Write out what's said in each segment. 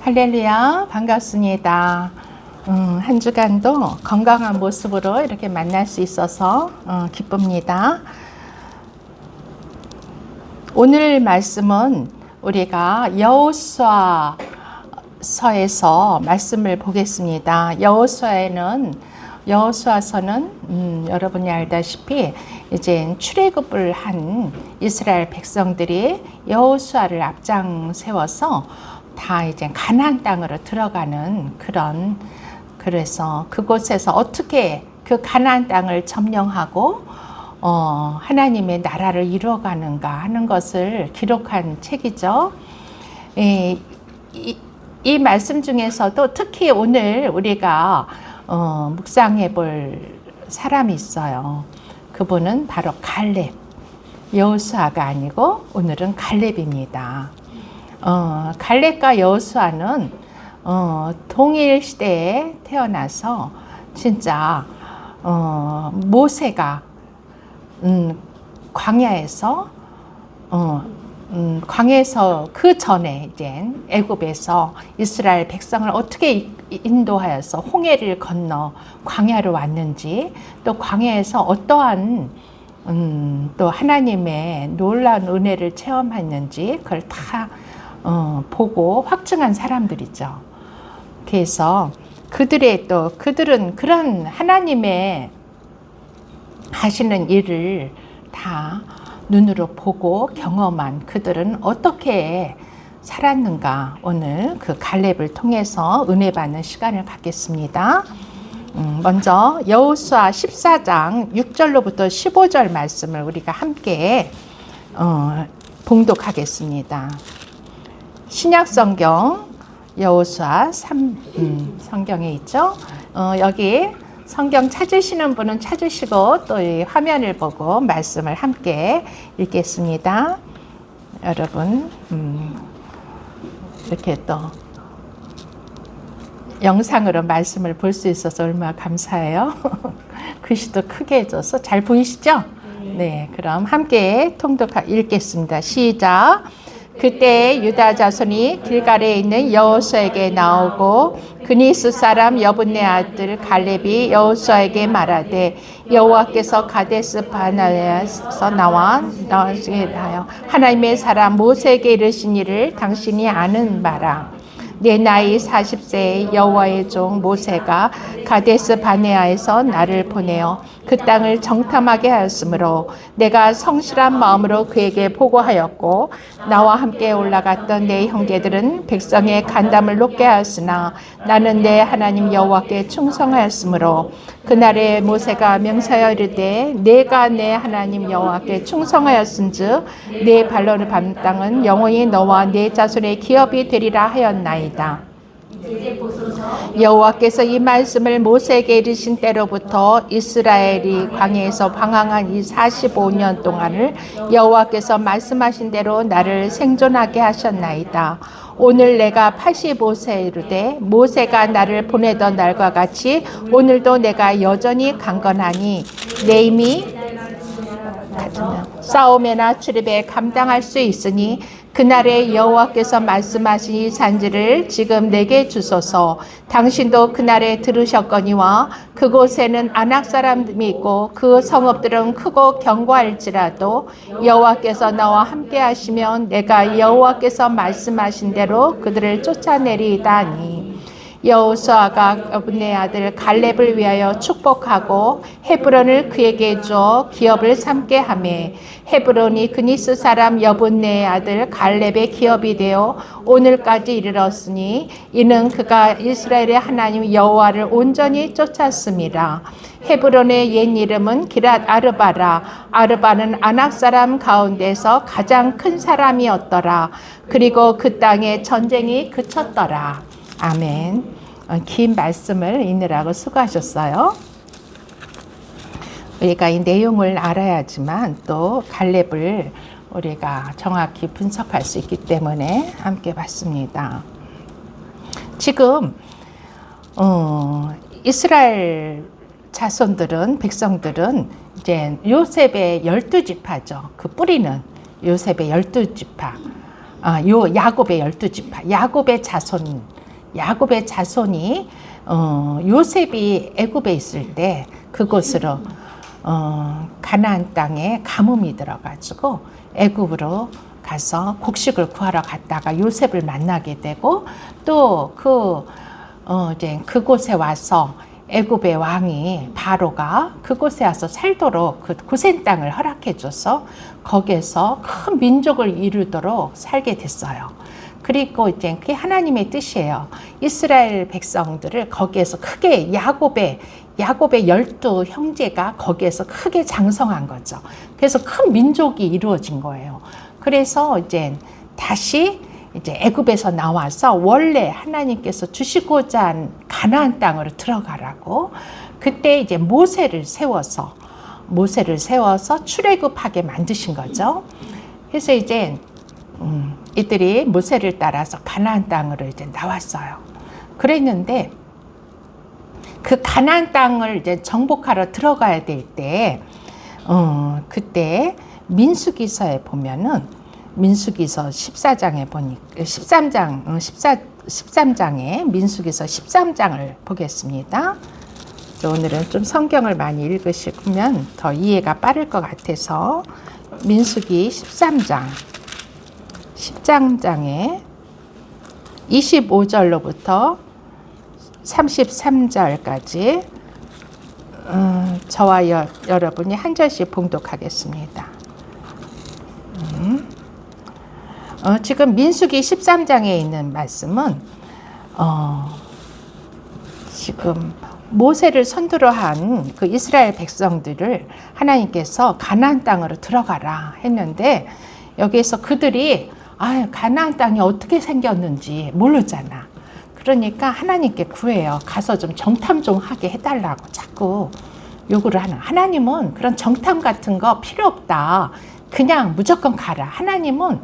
할렐루야, 반갑습니다. 한 주간도 건강한 모습으로 이렇게 만날 수 있어서 기쁩니다. 오늘 말씀은 우리가 여호수아서에서 말씀을 보겠습니다. 여호수아서는 여러분이 알다시피 이제 출애굽을 한 이스라엘 백성들이 여호수아를 앞장 세워서 다 이제 가나안 땅으로 들어가는 그래서 그곳에서 어떻게 그 가나안 땅을 점령하고 하나님의 나라를 이루어가는가 하는 것을 기록한 책이죠. 이 말씀 중에서도 특히 오늘 우리가 묵상해 볼 사람이 있어요. 그분은 바로 갈렙. 여호수아가 아니고 오늘은 갈렙입니다. 갈렙과 여호수아는 동일 시대에 태어나서 진짜 모세가 광야에서 그 전에 이제 애굽에서 이스라엘 백성을 어떻게 인도하여서 홍해를 건너 광야로 왔는지, 또 광야에서 어떠한 또 하나님의 놀라운 은혜를 체험했는지 그걸 다 보고 확증한 사람들이죠. 그래서 그들은 그런 하나님의 하시는 일을 다 눈으로 보고 경험한 그들은 어떻게 살았는가, 오늘 그 갈렙을 통해서 은혜 받는 시간을 갖겠습니다. 먼저 여호수아 14장 6절로부터 15절 말씀을 우리가 함께 봉독하겠습니다. 신약성경 여호수아 3 성경에 있죠. 여기 성경 찾으시는 분은 찾으시고 또 이 화면을 보고 말씀을 함께 읽겠습니다. 여러분 이렇게 또 영상으로 말씀을 볼 수 있어서 얼마나 감사해요. 글씨도 크게 해줘서 잘 보이시죠? 네, 그럼 함께 읽겠습니다. 시작. 그때 유다 자손이 길갈에 있는 여호수아에게 나오고 그니스 사람 여분네 아들 갈렙이 여호수아에게 말하되 여호와께서 가데스 바네아에서 나와 하나님의 사람 모세에게 이르신 일을 당신이 아는 바라. 내 나이 40세에 여호와의 종 모세가 가데스 바네아에서 나를 보내어 그 땅을 정탐하게 하였으므로 내가 성실한 마음으로 그에게 보고하였고 나와 함께 올라갔던 내 형제들은 백성의 간담을 높게 하였으나 나는 내 하나님 여호와께 충성하였으므로 그날에 모세가 명사하여 이르되 내가 내 하나님 여호와께 충성하였은즉 내 발로 밟는 땅은 영원히 너와 내 자손의 기업이 되리라 하였나이다. 여호와께서 이 말씀을 모세에게 이르신 때로부터 이스라엘이 광야에서 방황한 이 45년 동안을 여호와께서 말씀하신 대로 나를 생존하게 하셨나이다. 오늘 내가 85세이르되 모세가 나를 보내던 날과 같이 오늘도 내가 여전히 강건하니 내 힘이 싸움에나 출입에 감당할 수 있으니 그날에 여호와께서 말씀하신 이 산지를 지금 내게 주소서. 당신도 그날에 들으셨거니와 그곳에는 아낙 사람이 있고 그 성읍들은 크고 견고할지라도 여호와께서 나와 함께 하시면 내가 여호와께서 말씀하신 대로 그들을 쫓아내리이다 하니 여호수아가 여분네 아들 갈렙을 위하여 축복하고 헤브론을 그에게 줘 기업을 삼게 하매 헤브론이 그니스 사람 여분네 아들 갈렙의 기업이 되어 오늘까지 이르렀으니 이는 그가 이스라엘의 하나님 여호와를 온전히 쫓았습니다. 헤브론의 옛 이름은 기랏 아르바라. 아르바는 아낙 사람 가운데서 가장 큰 사람이었더라. 그리고 그 땅에 전쟁이 그쳤더라. 아멘. 긴 말씀을 읽느라고 수고하셨어요. 우리가 이 내용을 알아야지만 또 갈렙을 우리가 정확히 분석할 수 있기 때문에 함께 봤습니다. 지금 이스라엘 백성들은 이제 요셉의 12지파죠. 그 뿌리는 요셉의 12지파. 요 야곱의 12지파, 야곱의 자손이 요셉이 애굽에 있을 때 그곳으로 가나안 땅에 가뭄이 들어가지고 애굽으로 가서 곡식을 구하러 갔다가 요셉을 만나게 되고 또 이제 그곳에 와서 애굽의 왕이 바로가 그곳에 와서 살도록 그 고센 땅을 허락해 줘서 거기에서 큰 민족을 이루도록 살게 됐어요. 그리고 이제 그게 하나님의 뜻이에요. 이스라엘 백성들을 거기에서 크게 야곱의 12 형제가 거기에서 크게 장성한 거죠. 그래서 큰 민족이 이루어진 거예요. 그래서 이제 다시 이제 애굽에서 나와서 원래 하나님께서 주시고자 한 가나안 땅으로 들어가라고 그때 이제 모세를 세워서 출애굽하게 만드신 거죠. 그래서 이제 이들이 모세를 따라서 가나안 땅으로 이제 나왔어요. 그랬는데 그 가나안 땅을 이제 정복하러 들어가야 될 때 그때 민수기서에 보면은 민수기서 14장에 보니까 13장에 민수기서 13장을 보겠습니다. 오늘은 좀 성경을 많이 읽으시면 더 이해가 빠를 것 같아서 민수기 10장에 25절로부터 33절까지 저와 여러분이 한 절씩 봉독하겠습니다. 지금 민수기 13장에 있는 말씀은 지금 모세를 선두로 한 그 이스라엘 백성들을 하나님께서 가나안 땅으로 들어가라 했는데 여기에서 그들이 가나안 땅이 어떻게 생겼는지 모르잖아. 그러니까 하나님께 구해요. 가서 좀 정탐 좀 하게 해달라고 자꾸 요구를 하는. 하나님은 그런 정탐 같은 거 필요 없다. 그냥 무조건 가라. 하나님은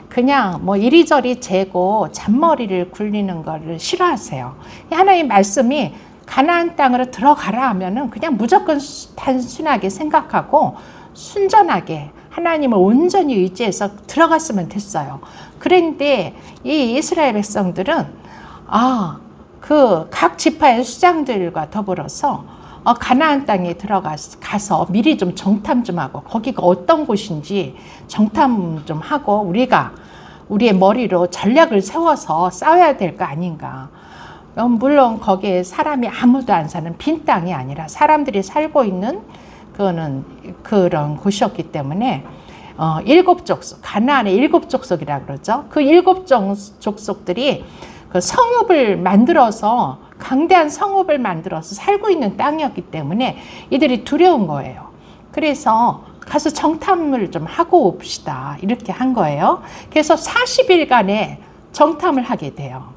그냥 뭐 이리저리 재고 잔머리를 굴리는 거를 싫어하세요. 하나님 말씀이 가나안 땅으로 들어가라 하면은 그냥 무조건 단순하게 생각하고 순전하게 하나님을 온전히 의지해서 들어갔으면 됐어요. 그런데 이 이스라엘 백성들은 그 각 지파의 수장들과 더불어서 가나안 땅에 가서 미리 좀 정탐 좀 하고 거기가 어떤 곳인지 정탐 좀 하고 우리의 머리로 전략을 세워서 싸워야 될 거 아닌가. 물론 거기에 사람이 아무도 안 사는 빈 땅이 아니라 사람들이 살고 있는 그런 곳이었기 때문에 7족속, 가나안의 7족속이라고 그러죠. 그 7족속들이 그 성읍을 만들어서 강대한 성읍을 만들어서 살고 있는 땅이었기 때문에 이들이 두려운 거예요. 그래서 가서 정탐을 좀 하고 옵시다 이렇게 한 거예요. 그래서 40일간의 정탐을 하게 돼요.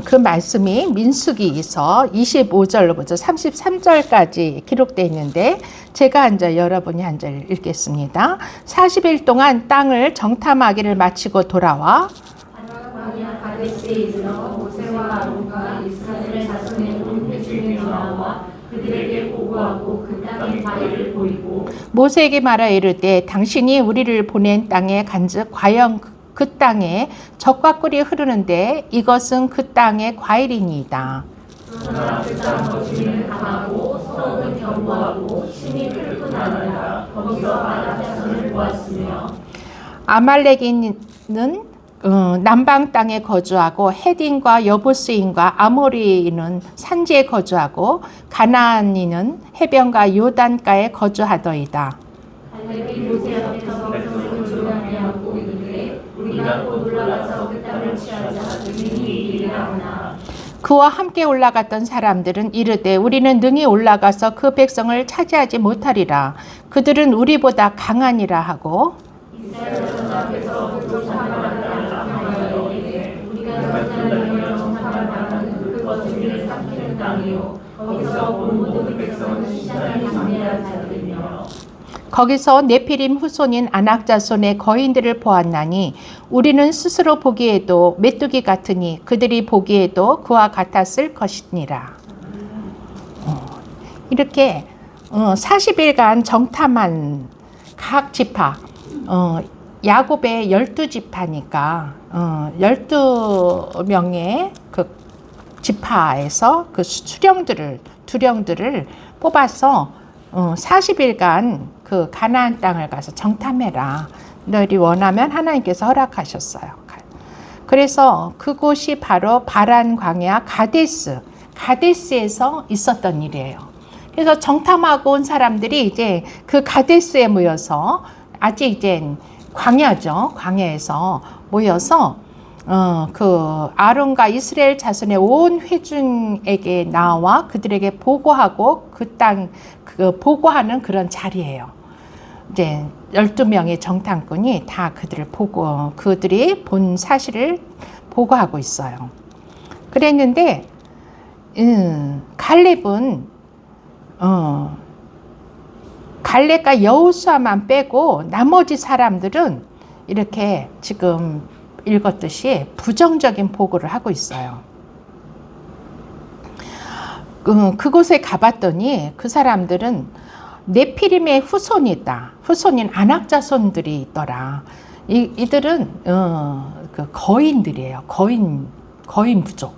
그 말씀이 민수기서 25절로부터 33절까지 기록되어 있는데 제가 여러분이 한 절 읽겠습니다. 40일 동안 땅을 정탐하기를 마치고 돌아와 가데스에 이르러 모세와 아론과 이스라엘 자손의 온 회중이 나와 그들에게 보고하고 그 땅의 바위를 보이고 모세에게 말하 이르되 당신이 우리를 보낸 땅에 간즉 과연 그 땅에 젖과 꿀이 흐르는데 이것은 그 땅의 과일이니이다. 그러나 그 땅 거주민은 강하고 성은 견고하고 심이 끓고 나느라 거기서 아낙 자손을 보았으며 아말렉인은 남방 땅에 거주하고 헤딘과 여부스인과 아모리인은 산지에 거주하고 가나안인은 해변과 요단가에 거주하더이다. 갈렙이 모세 앞에서 백성을 조용하고 이르되 우리가 곧 올라가서 그 땅을 취하자 능히 이르리라 하나 그와 함께 올라갔던 사람들은 이르되 우리는 능히 올라가서 그 백성을 차지하지 못하리라. 그들은 우리보다 강하니라 하고 이스라엘 전사 앞에서 그 상관한 땅을 강하여 이르되 우리가 전사하며 정탐하는 그 거주민을 삼키는 땅이요 거기서 온 모든 백성은 시장이 장례한 자들이며 거기서 네피림 후손인 아낙 자손의 거인들을 보았나니 우리는 스스로 보기에도 메뚜기 같으니 그들이 보기에도 그와 같았을 것이니라. 이렇게 40일간 정탐한 각 지파 야곱의 12지파니까 12명의 그 지파에서 그 두령들을 뽑아서 40일간 그 가나안 땅을 가서 정탐해라. 너희들이 원하면 하나님께서 허락하셨어요. 그래서 그곳이 바로 바란 광야 가데스에서 있었던 일이에요. 그래서 정탐하고 온 사람들이 이제 그 가데스에 모여서 아직 이제 광야죠. 광야에서 모여서 그 아론과 이스라엘 자손의 온 회중에게 나와 그들에게 보고하고 보고하는 그런 자리예요. 이제 12명의 정탐꾼이 다 그들이 본 사실을 보고하고 있어요. 그랬는데 갈렙과 여호수아만 빼고 나머지 사람들은 이렇게 지금 읽었듯이 부정적인 보고를 하고 있어요. 그곳에 가봤더니 그 사람들은 네피림의 후손이다. 후손인 아낙 자손들이 있더라. 이들은 그 거인들이에요. 거인 부족.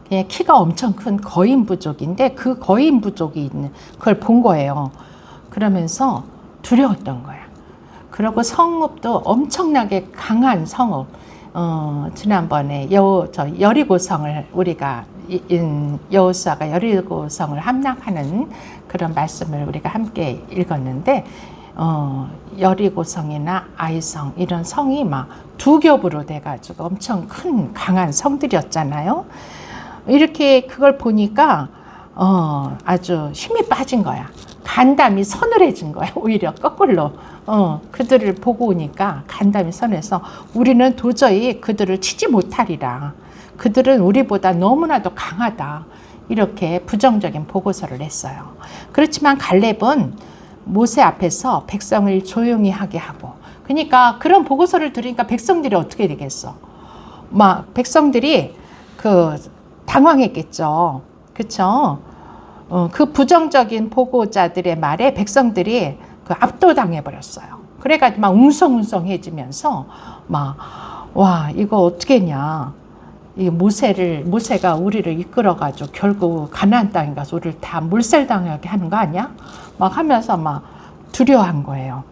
그냥 키가 엄청 큰 거인 부족인데 그 거인 부족이 있는 그걸 본 거예요. 그러면서 두려웠던 거야. 그리고 성읍도 엄청나게 강한 성읍. 지난번에 여리고성을 우리가 여호수아가 여리고성을 함락하는 그런 말씀을 우리가 함께 읽었는데 여리고성이나 아이성 이런 성이 막 두 겹으로 돼가지고 엄청 큰 강한 성들이었잖아요. 이렇게 그걸 보니까 아주 힘이 빠진 거야. 간담이 서늘해진 거야. 오히려 거꾸로 그들을 보고 오니까 간담이 서늘해서 우리는 도저히 그들을 치지 못하리라. 그들은 우리보다 너무나도 강하다. 이렇게 부정적인 보고서를 냈어요. 그렇지만 갈렙은 모세 앞에서 백성을 조용히 하게 하고, 그러니까 그런 보고서를 들으니까 백성들이 어떻게 되겠어? 막 백성들이 당황했겠죠. 그렇죠? 그 부정적인 보고자들의 말에 백성들이 압도당해 버렸어요. 그래가지고 막 웅성웅성해지면서 와 이거 어떻게 했냐? 이 모세가 우리를 이끌어가지고 결국 가나안 땅에 가서 우리를 다 몰살당하게 하는 거 아니야? 막 하면서 막 두려워한 거예요.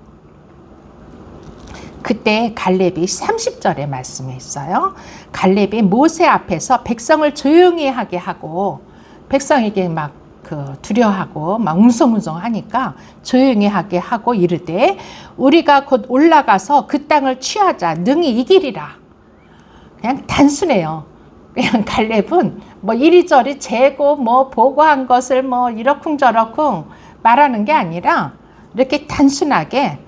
그때 갈렙이 30절에 말씀에 있어요. 갈렙이 모세 앞에서 백성을 조용히 하게 하고 백성에게 막 두려워하고 막 웅성웅성하니까 조용히 하게 하고 이르되 우리가 곧 올라가서 그 땅을 취하자 능히 이기리라. 그냥 단순해요. 그냥 갈렙은 뭐 이리저리 재고 뭐 보고한 것을 뭐 이러쿵저러쿵 말하는 게 아니라 이렇게 단순하게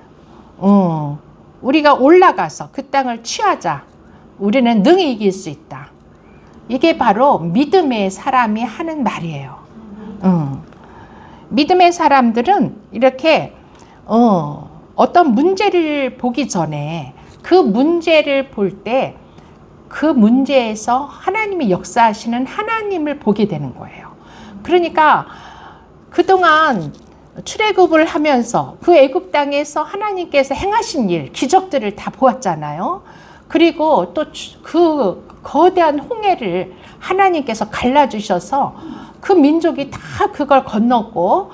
우리가 올라가서 그 땅을 취하자. 우리는 능히 이길 수 있다. 이게 바로 믿음의 사람이 하는 말이에요. 믿음의 사람들은 이렇게 어떤 문제를 보기 전에 그 문제를 볼 때 그 문제에서 하나님이 역사하시는 하나님을 보게 되는 거예요. 그러니까 그동안 출애굽을 하면서 그 애굽 땅에서 하나님께서 행하신 일, 기적들을 다 보았잖아요. 그리고 또 그 거대한 홍해를 하나님께서 갈라주셔서 그 민족이 다 그걸 건넜고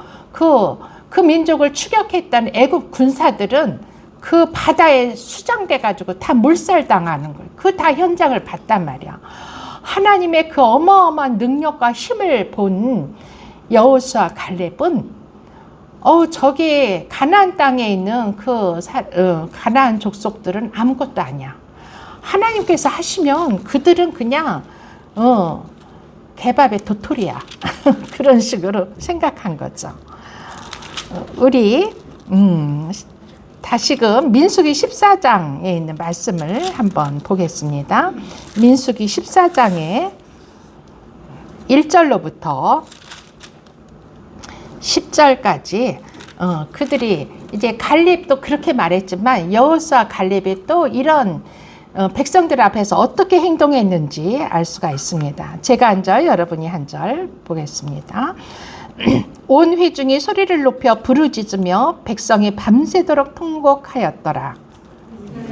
그 민족을 추격했던 애굽 군사들은 그 바다에 수장돼 가지고 다 몰살당하는 거예요. 그 다 현장을 봤단 말이야. 하나님의 그 어마어마한 능력과 힘을 본 여호수아 갈렙은 저기 가나안 땅에 있는 가나안 족속들은 아무것도 아니야. 하나님께서 하시면 그들은 그냥 개밥의 도토리야. 그런 식으로 생각한 거죠. 우리 다시금 민수기 14장에 있는 말씀을 한번 보겠습니다. 민수기 14장에 1절로부터 10절까지 그들이 이제 갈렙도 그렇게 말했지만 여호수아 갈렙이 또 이런 백성들 앞에서 어떻게 행동했는지 알 수가 있습니다. 제가 한 절, 여러분이 한 절 보겠습니다. 온 회중이 소리를 높여 부르짖으며 백성이 밤새도록 통곡하였더라.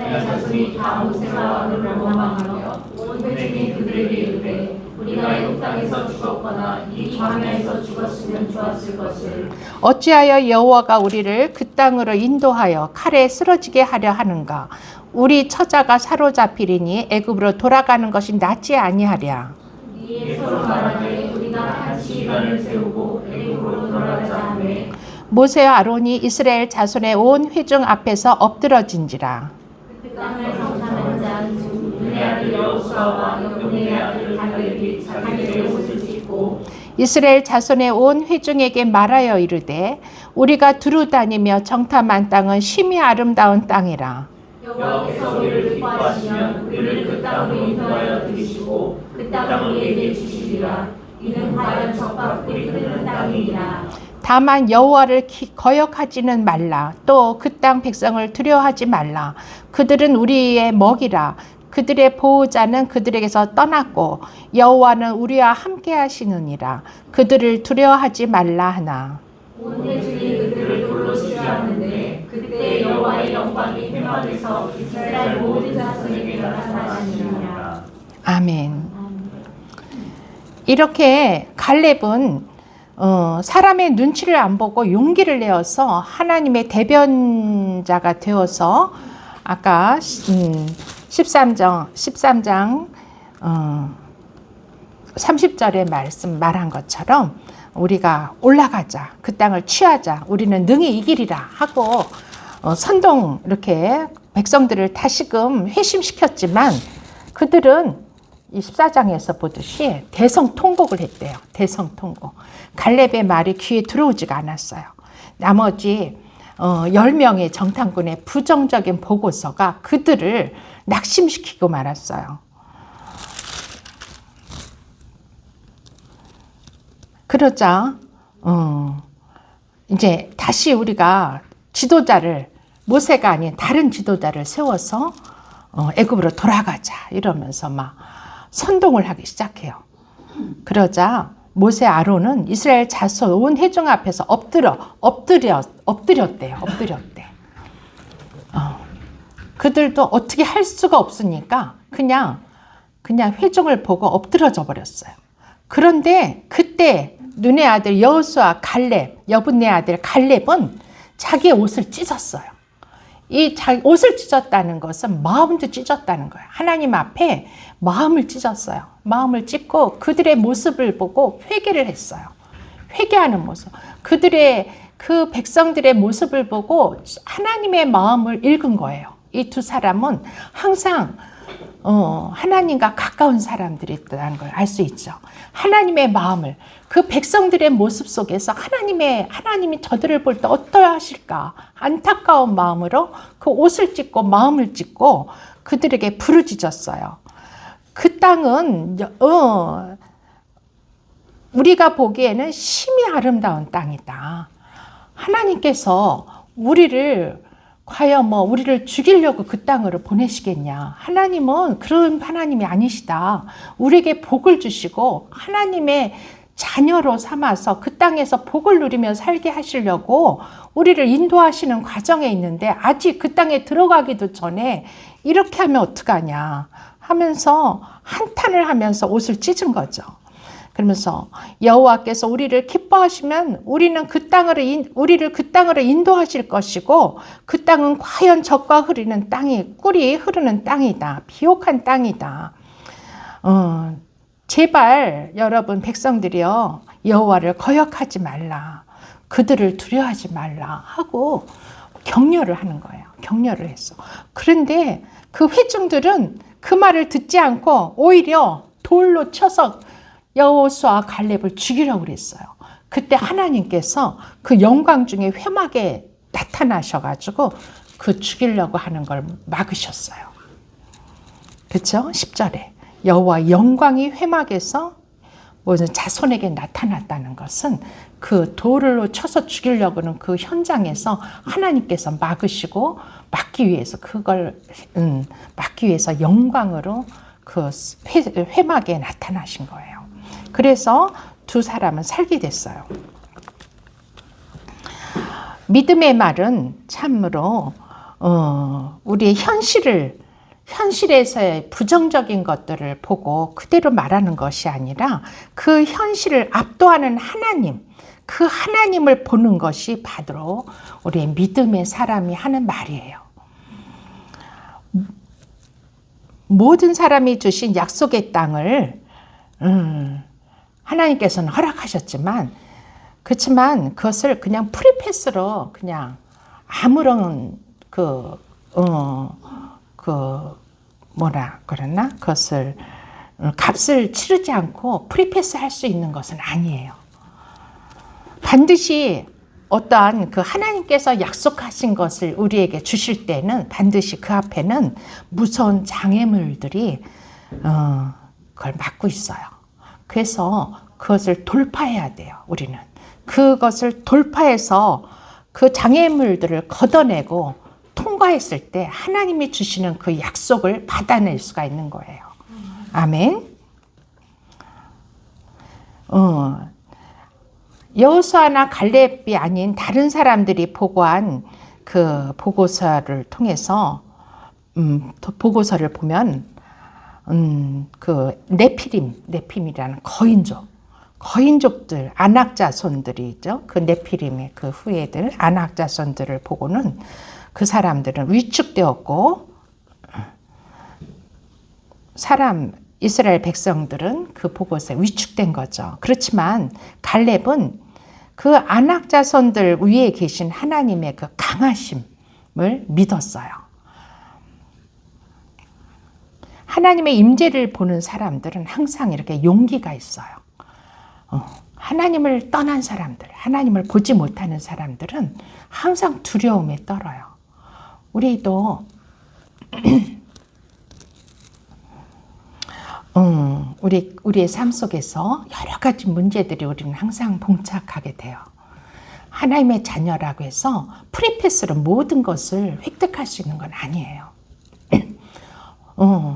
이스라엘 자손이 다 모세와 아론을 원망하며 온 회중이 그들에게 이르되 우리가 애굽 땅에서 죽었거나 이 광야에서 죽었으면 좋았을 것을 어찌하여 여호와가 우리를 그 땅으로 인도하여 칼에 쓰러지게 하려 하는가? 우리 처자가 사로잡히리니 애굽으로 돌아가는 것이 낫지 아니하랴. 이에 서로 말하되 우리가 한 시간을 세우고 애굽으로 돌아가자 하매 모세와 아론이 이스라엘 자손의 온 회중 앞에서 엎드러진지라. 그 땅을 정탐한 자는 눈의 아들 여호수아와 눈의 아들 갈렙이 자기들의 옷을 찢고 이스라엘 자손의 온 회중에게 말하여 이르되 우리가 두루 다니며 정탐한 땅은 심히 아름다운 땅이라. 여호와께서 우리를 기뻐하시면 우리를 그 땅으로 인도하여 들이시고 그 땅을 우리에게 주시리라. 이는 과연 적과 꿀이 흐르는 땅이니라. 다만 여호와를 거역하지는 말라. 또 그 땅 백성을 두려워하지 말라. 그들은 우리의 먹이라. 그들의 보호자는 그들에게서 떠났고 여호와는 우리와 함께 하시느니라. 그들을 두려워하지 말라 하나. 온 회중이 그들을 돌로 치려하는데 그때 여호와의 영광이 회막에서 이스라엘 모든 자손에게 나타나시니라. 아멘. 이렇게 갈렙은 사람의 눈치를 안 보고 용기를 내어서 하나님의 대변자가 되어서 아까 13장 30절의 말씀 말한 것처럼 우리가 올라가자, 그 땅을 취하자, 우리는 능히 이기리라 하고 선동 이렇게 백성들을 다시금 회심시켰지만 그들은 이 14장에서 보듯이 대성통곡을 했대요. 대성통곡. 갈렙의 말이 귀에 들어오지가 않았어요. 나머지 10명의 정탐꾼의 부정적인 보고서가 그들을 낙심시키고 말았어요. 그러자 이제 다시 우리가 지도자를 모세가 아닌 다른 지도자를 세워서 애굽으로 돌아가자 이러면서 막 선동을 하기 시작해요. 그러자 모세 아론은 이스라엘 자손 온 회중 앞에서 엎드렸대요. 그들도 어떻게 할 수가 없으니까 그냥 회중을 보고 엎드러져 버렸어요. 그런데 그때 눈의 아들 여호수아 갈렙, 여분의 아들 갈렙은 자기의 옷을 찢었어요. 이 옷을 찢었다는 것은 마음도 찢었다는 거예요. 하나님 앞에 마음을 찢었어요. 마음을 찢고 그들의 모습을 보고 회개를 했어요. 회개하는 모습. 그들의 그 백성들의 모습을 보고 하나님의 마음을 읽은 거예요. 이 두 사람은 항상 하나님과 가까운 사람들이라는 걸 알 수 있죠. 하나님의 마음을 그 백성들의 모습 속에서 하나님이 저들을 볼 때 어떠하실까 안타까운 마음으로 그 옷을 찢고 마음을 찢고 그들에게 부르짖었어요. 그 땅은 우리가 보기에는 심히 아름다운 땅이다. 하나님께서 우리를 과연 우리를 죽이려고 그 땅으로 보내시겠냐. 하나님은 그런 하나님이 아니시다. 우리에게 복을 주시고 하나님의 자녀로 삼아서 그 땅에서 복을 누리며 살게 하시려고 우리를 인도하시는 과정에 있는데 아직 그 땅에 들어가기도 전에 이렇게 하면 어떡하냐 하면서 한탄을 하면서 옷을 찢은 거죠. 그러면서 여호와께서 우리를 기뻐하시면 우리를 그 땅으로 인도하실 것이고 그 땅은 과연 젖과 흐르는 땅이 꿀이 흐르는 땅이다. 비옥한 땅이다. 제발 여러분 백성들이여 여호와를 거역하지 말라. 그들을 두려워하지 말라 하고 격려를 하는 거예요. 격려를 했어. 그런데 그 회중들은 그 말을 듣지 않고 오히려 돌로 쳐서 여호수아 갈렙을 죽이려고 그랬어요. 그때 하나님께서 그 영광 중에 회막에 나타나셔가지고 그 죽이려고 하는 걸 막으셨어요. 그렇죠? 10절에 여호와 영광이 회막에서 무슨 자손에게 나타났다는 것은 그 돌로 쳐서 죽이려고 하는 그 현장에서 하나님께서 막으시고 막기 위해서 영광으로 그 회막에 나타나신 거예요. 그래서 두 사람은 살게 됐어요. 믿음의 말은 참으로 우리의 현실에서의 부정적인 것들을 보고 그대로 말하는 것이 아니라 그 현실을 압도하는 하나님, 그 하나님을 보는 것이 바로 우리의 믿음의 사람이 하는 말이에요. 모든 사람이 주신 약속의 땅을 하나님께서는 허락하셨지만, 그렇지만 그것을 그냥 프리패스로 그냥 아무런 뭐라 그러나 그것을 값을 치르지 않고 프리패스 할 수 있는 것은 아니에요. 반드시 어떠한 그 하나님께서 약속하신 것을 우리에게 주실 때는 반드시 그 앞에는 무서운 장애물들이 그걸 막고 있어요. 그래서 그것을 돌파해야 돼요. 우리는 그것을 돌파해서 그 장애물들을 걷어내고 통과했을 때 하나님이 주시는 그 약속을 받아낼 수가 있는 거예요. 아멘. 여호수아나 갈렙이 아닌 다른 사람들이 보고한 그 보고서를 통해서 보고서를 보면 그 네피림이라는 거인족들, 안악자손들이 있죠. 그 네피림의 그 후예들, 안악자손들을 보고는 그 사람들은 위축되었고, 이스라엘 백성들은 그 보고서에 위축된 거죠. 그렇지만 갈렙은 그 안악자손들 위에 계신 하나님의 그 강하심을 믿었어요. 하나님의 임재를 보는 사람들은 항상 이렇게 용기가 있어요. 하나님을 떠난 사람들, 하나님을 보지 못하는 사람들은 항상 두려움에 떨어요. 우리도 우리의 삶 속에서 여러 가지 문제들이 우리는 항상 봉착하게 돼요. 하나님의 자녀라고 해서 프리패스로 모든 것을 획득할 수 있는 건 아니에요.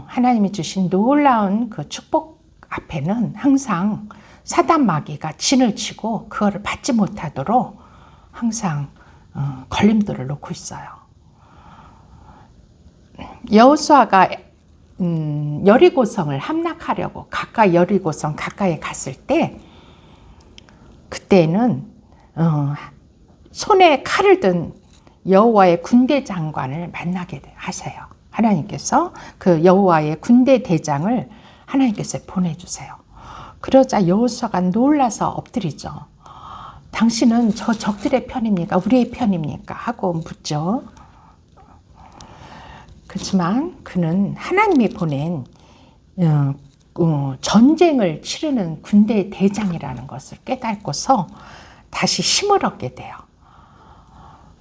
하나님이 주신 놀라운 그 축복 앞에는 항상 사단 마귀가 진을 치고 그거를 받지 못하도록 항상 걸림돌을 놓고 있어요. 여호수아가 여리고성을 함락하려고 여리고성 가까이 갔을 때, 그때는 손에 칼을 든 여호와의 군대 장관을 만나게 하세요. 하나님께서 그 여호와의 군대 대장을 하나님께서 보내주세요. 그러자 여호수아가 놀라서 엎드리죠. 당신은 저 적들의 편입니까? 우리의 편입니까? 하고 묻죠. 그렇지만 그는 하나님이 보낸 전쟁을 치르는 군대 대장이라는 것을 깨닫고서 다시 힘을 얻게 돼요.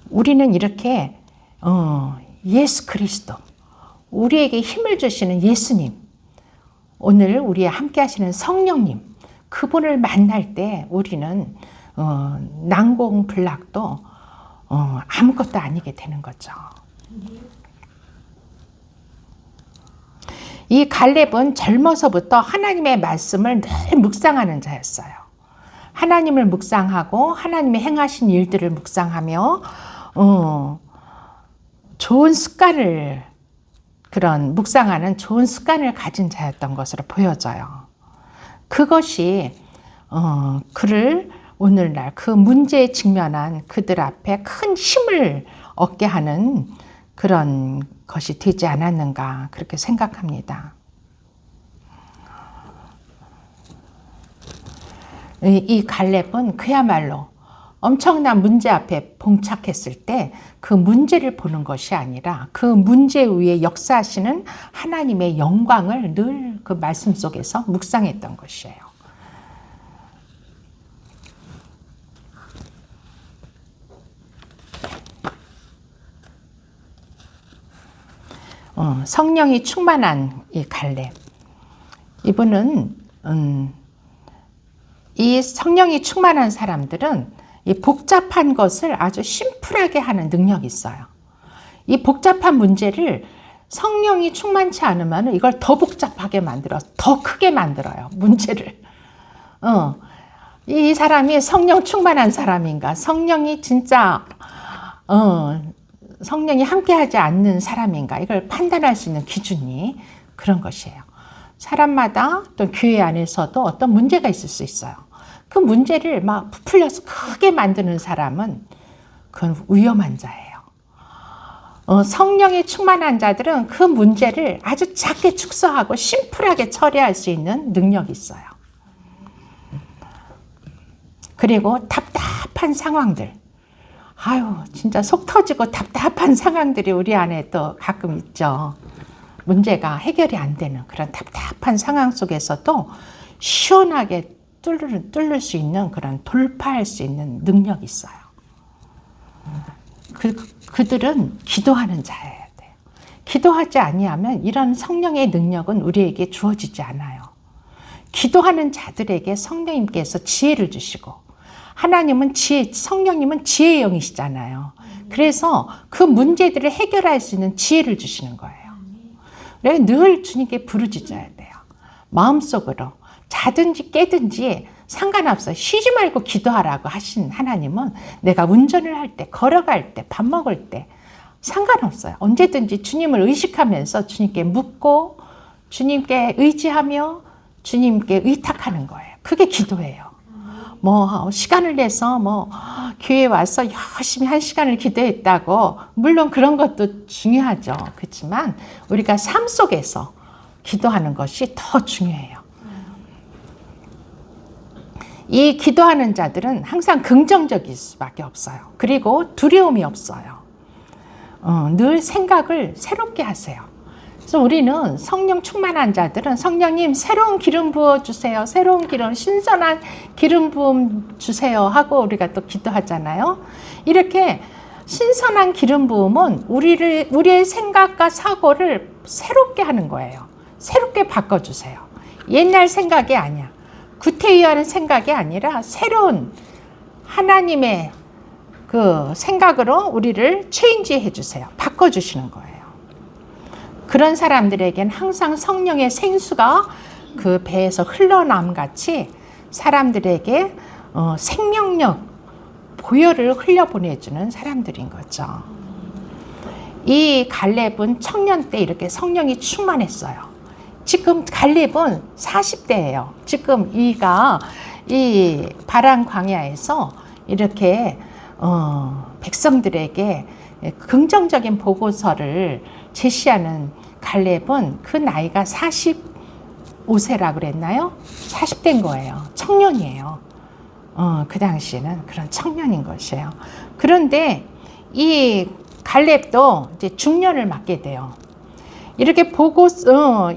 우리는 이렇게 예수 그리스도, 우리에게 힘을 주시는 예수님, 오늘 우리와 함께 하시는 성령님, 그분을 만날 때 우리는 난공불락도 아무것도 아니게 되는 거죠. 이 갈렙은 젊어서부터 하나님의 말씀을 늘 묵상하는 자였어요. 하나님을 묵상하고 하나님의 행하신 일들을 묵상하며 좋은 습관을, 그런 묵상하는 좋은 습관을 가진 자였던 것으로 보여져요. 그것이 그를 오늘날 그 문제에 직면한 그들 앞에 큰 힘을 얻게 하는 그런 것이 되지 않았는가, 그렇게 생각합니다. 이 갈렙은 그야말로 엄청난 문제 앞에 봉착했을 때 그 문제를 보는 것이 아니라 그 문제 위에 역사하시는 하나님의 영광을 늘 그 말씀 속에서 묵상했던 것이에요. 성령이 충만한 이 갈렙, 이분은 이 성령이 충만한 사람들은 이 복잡한 것을 아주 심플하게 하는 능력이 있어요. 이 복잡한 문제를 성령이 충만치 않으면 이걸 더 복잡하게 만들어서 더 크게 만들어요, 문제를. 이 사람이 성령 충만한 사람인가? 성령이 진짜 성령이 함께하지 않는 사람인가 이걸 판단할 수 있는 기준이 그런 것이에요. 사람마다 또 교회 안에서도 어떤 문제가 있을 수 있어요. 그 문제를 막 부풀려서 크게 만드는 사람은 그건 위험한 자예요. 성령이 충만한 자들은 그 문제를 아주 작게 축소하고 심플하게 처리할 수 있는 능력이 있어요. 그리고 답답한 상황들, 아유 진짜 속 터지고 답답한 상황들이 우리 안에 또 가끔 있죠. 문제가 해결이 안 되는 그런 답답한 상황 속에서도 시원하게 뚫을 수 있는 그런 돌파할 수 있는 능력이 있어요. 그들은 기도하는 자여야 돼요. 기도하지 아니하면 이런 성령의 능력은 우리에게 주어지지 않아요. 기도하는 자들에게 성령님께서 지혜를 주시고 하나님은 성령님은 지혜의 영이시잖아요. 그래서 그 문제들을 해결할 수 있는 지혜를 주시는 거예요. 그래서 늘 주님께 부르짖어야 돼요. 마음속으로 자든지 깨든지 상관없어요. 쉬지 말고 기도하라고 하신 하나님은 내가 운전을 할 때, 걸어갈 때, 밥 먹을 때 상관없어요. 언제든지 주님을 의식하면서 주님께 묻고 주님께 의지하며 주님께 의탁하는 거예요. 그게 기도예요. 시간을 내서 교회에 와서 열심히 1시간을 기도했다고 물론 그런 것도 중요하죠. 그렇지만 우리가 삶 속에서 기도하는 것이 더 중요해요. 이 기도하는 자들은 항상 긍정적일 수밖에 없어요. 그리고 두려움이 없어요. 늘 생각을 새롭게 하세요. 그래서 우리는 성령 충만한 자들은 성령님 새로운 기름 부어주세요. 새로운 기름, 신선한 기름 부음 주세요 하고 우리가 또 기도하잖아요. 이렇게 신선한 기름 부음은 우리의 생각과 사고를 새롭게 하는 거예요. 새롭게 바꿔주세요. 옛날 생각이 아니야. 구태의하는 생각이 아니라 새로운 하나님의 그 생각으로 우리를 체인지 해주세요. 바꿔주시는 거예요. 그런 사람들에겐 항상 성령의 생수가 그 배에서 흘러남같이 사람들에게 생명력, 보혈을 흘려보내주는 사람들인 거죠. 이 갈렙은 청년 때 이렇게 성령이 충만했어요. 지금 갈렙은 40대예요. 지금 이 바란 광야에서 이렇게 백성들에게 긍정적인 보고서를 제시하는 갈렙은 그 나이가 45세라 그랬나요? 40대인 거예요. 청년이에요. 그 당시에는 그런 청년인 것이에요. 그런데 이 갈렙도 이제 중년을 맞게 돼요. 이렇게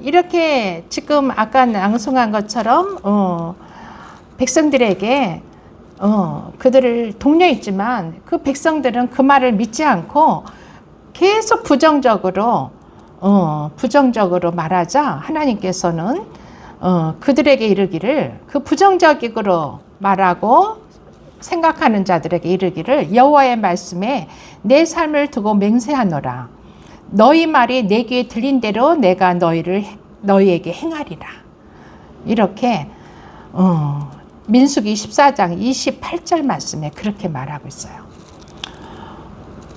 이렇게 지금 아까 낭송한 것처럼 백성들에게 그들을 독려했지만 그 백성들은 그 말을 믿지 않고 계속 부정적으로 말하자 하나님께서는 그들에게 이르기를 그 부정적으로 말하고 생각하는 자들에게 이르기를 여호와의 말씀에 내 삶을 두고 맹세하노라. 너희 말이 내 귀에 들린 대로 내가 너희에게 행하리라. 이렇게 민수기 14장 28절 말씀에 그렇게 말하고 있어요.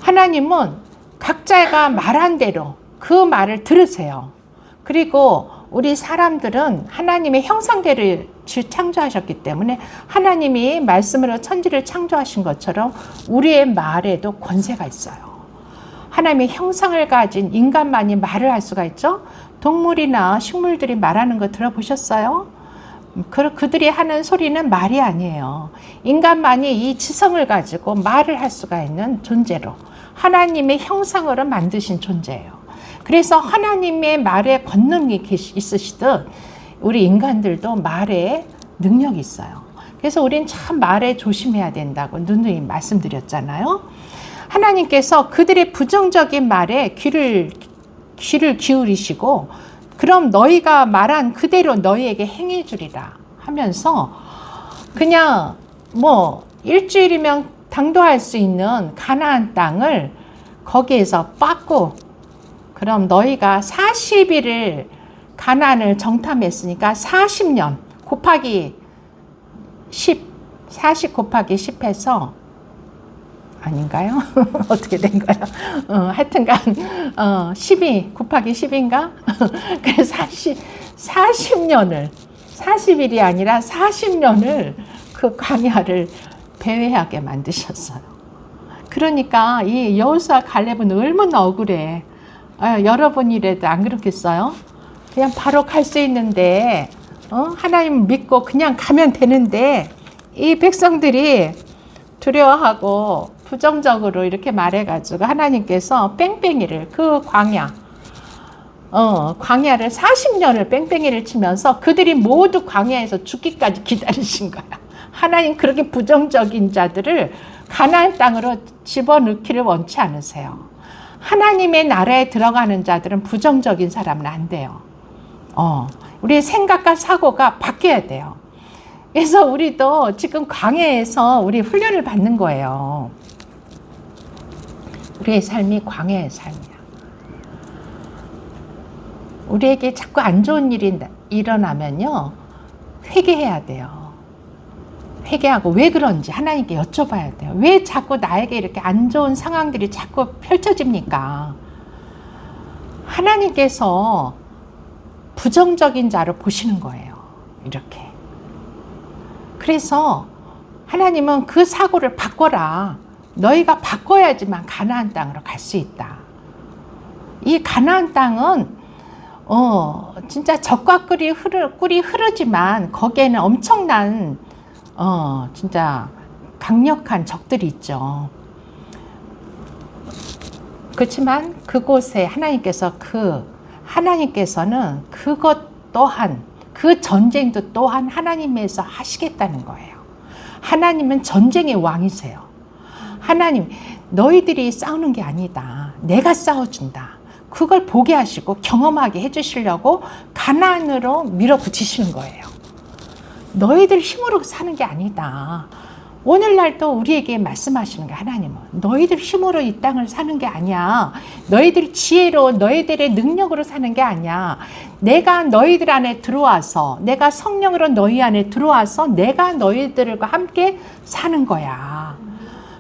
하나님은 각자가 말한 대로 그 말을 들으세요. 그리고 우리 사람들은 하나님의 형상대로 창조하셨기 때문에 하나님이 말씀으로 천지를 창조하신 것처럼 우리의 말에도 권세가 있어요. 하나님의 형상을 가진 인간만이 말을 할 수가 있죠. 동물이나 식물들이 말하는 거 들어보셨어요? 그들이 하는 소리는 말이 아니에요. 인간만이 이 지성을 가지고 말을 할 수가 있는 존재로 하나님의 형상으로 만드신 존재예요. 그래서 하나님의 말에 권능이 있으시듯 우리 인간들도 말에 능력이 있어요. 그래서 우린 참 말에 조심해야 된다고 누누이 말씀드렸잖아요. 하나님께서 그들의 부정적인 말에 귀를 기울이시고 그럼 너희가 말한 그대로 너희에게 행해 주리라 하면서 그냥 일주일이면 당도할 수 있는 가나안 땅을 거기에서 빻고 그럼 너희가 40일을 가나안을 정탐했으니까 40년 곱하기 10 40 곱하기 10 해서 아닌가요? 어떻게 된 거야? 하여튼간 12 곱하기 10인가? 그래서 40년을 40일이 아니라 40년을 그 광야를 배회하게 만드셨어요. 그러니까 이 여호수아 갈렙은 얼마나 억울해. 여러분이라도 안 그렇겠어요? 그냥 바로 갈 수 있는데 하나님 믿고 그냥 가면 되는데 이 백성들이 두려워하고 부정적으로 이렇게 말해가지고 하나님께서 뺑뺑이를 그 광야를 40년을 뺑뺑이를 치면서 그들이 모두 광야에서 죽기까지 기다리신 거야. 하나님 그렇게 부정적인 자들을 가나안 땅으로 집어넣기를 원치 않으세요. 하나님의 나라에 들어가는 자들은 부정적인 사람은 안 돼요. 우리의 생각과 사고가 바뀌어야 돼요. 그래서 우리도 지금 광야에서 우리 훈련을 받는 거예요. 우리의 삶이 광야의 삶이야. 우리에게 자꾸 안 좋은 일이 일어나면요, 회개해야 돼요. 회개하고 왜 그런지 하나님께 여쭤봐야 돼요. 왜 자꾸 나에게 이렇게 안 좋은 상황들이 자꾸 펼쳐집니까? 하나님께서 부정적인 자를 보시는 거예요. 이렇게. 그래서 하나님은 그 사고를 바꿔라. 너희가 바꿔야지만 가나안 땅으로 갈 수 있다. 이 가나안 땅은 진짜 젖과 꿀이 흐르지만 거기에는 엄청난 진짜 강력한 적들이 있죠. 그렇지만 그곳에 하나님께서는 그것 또한 그 전쟁도 또한 하나님에서 하시겠다는 거예요. 하나님은 전쟁의 왕이세요. 하나님, 너희들이 싸우는 게 아니다. 내가 싸워준다. 그걸 보게 하시고 경험하게 해주시려고 가나안으로 밀어붙이시는 거예요. 너희들 힘으로 사는 게 아니다. 오늘날도 우리에게 말씀하시는 게 하나님은 너희들 힘으로 이 땅을 사는 게 아니야. 너희들 지혜로 너희들의 능력으로 사는 게 아니야. 내가 너희들 안에 들어와서 내가 성령으로 너희 안에 들어와서 내가 너희들과 함께 사는 거야.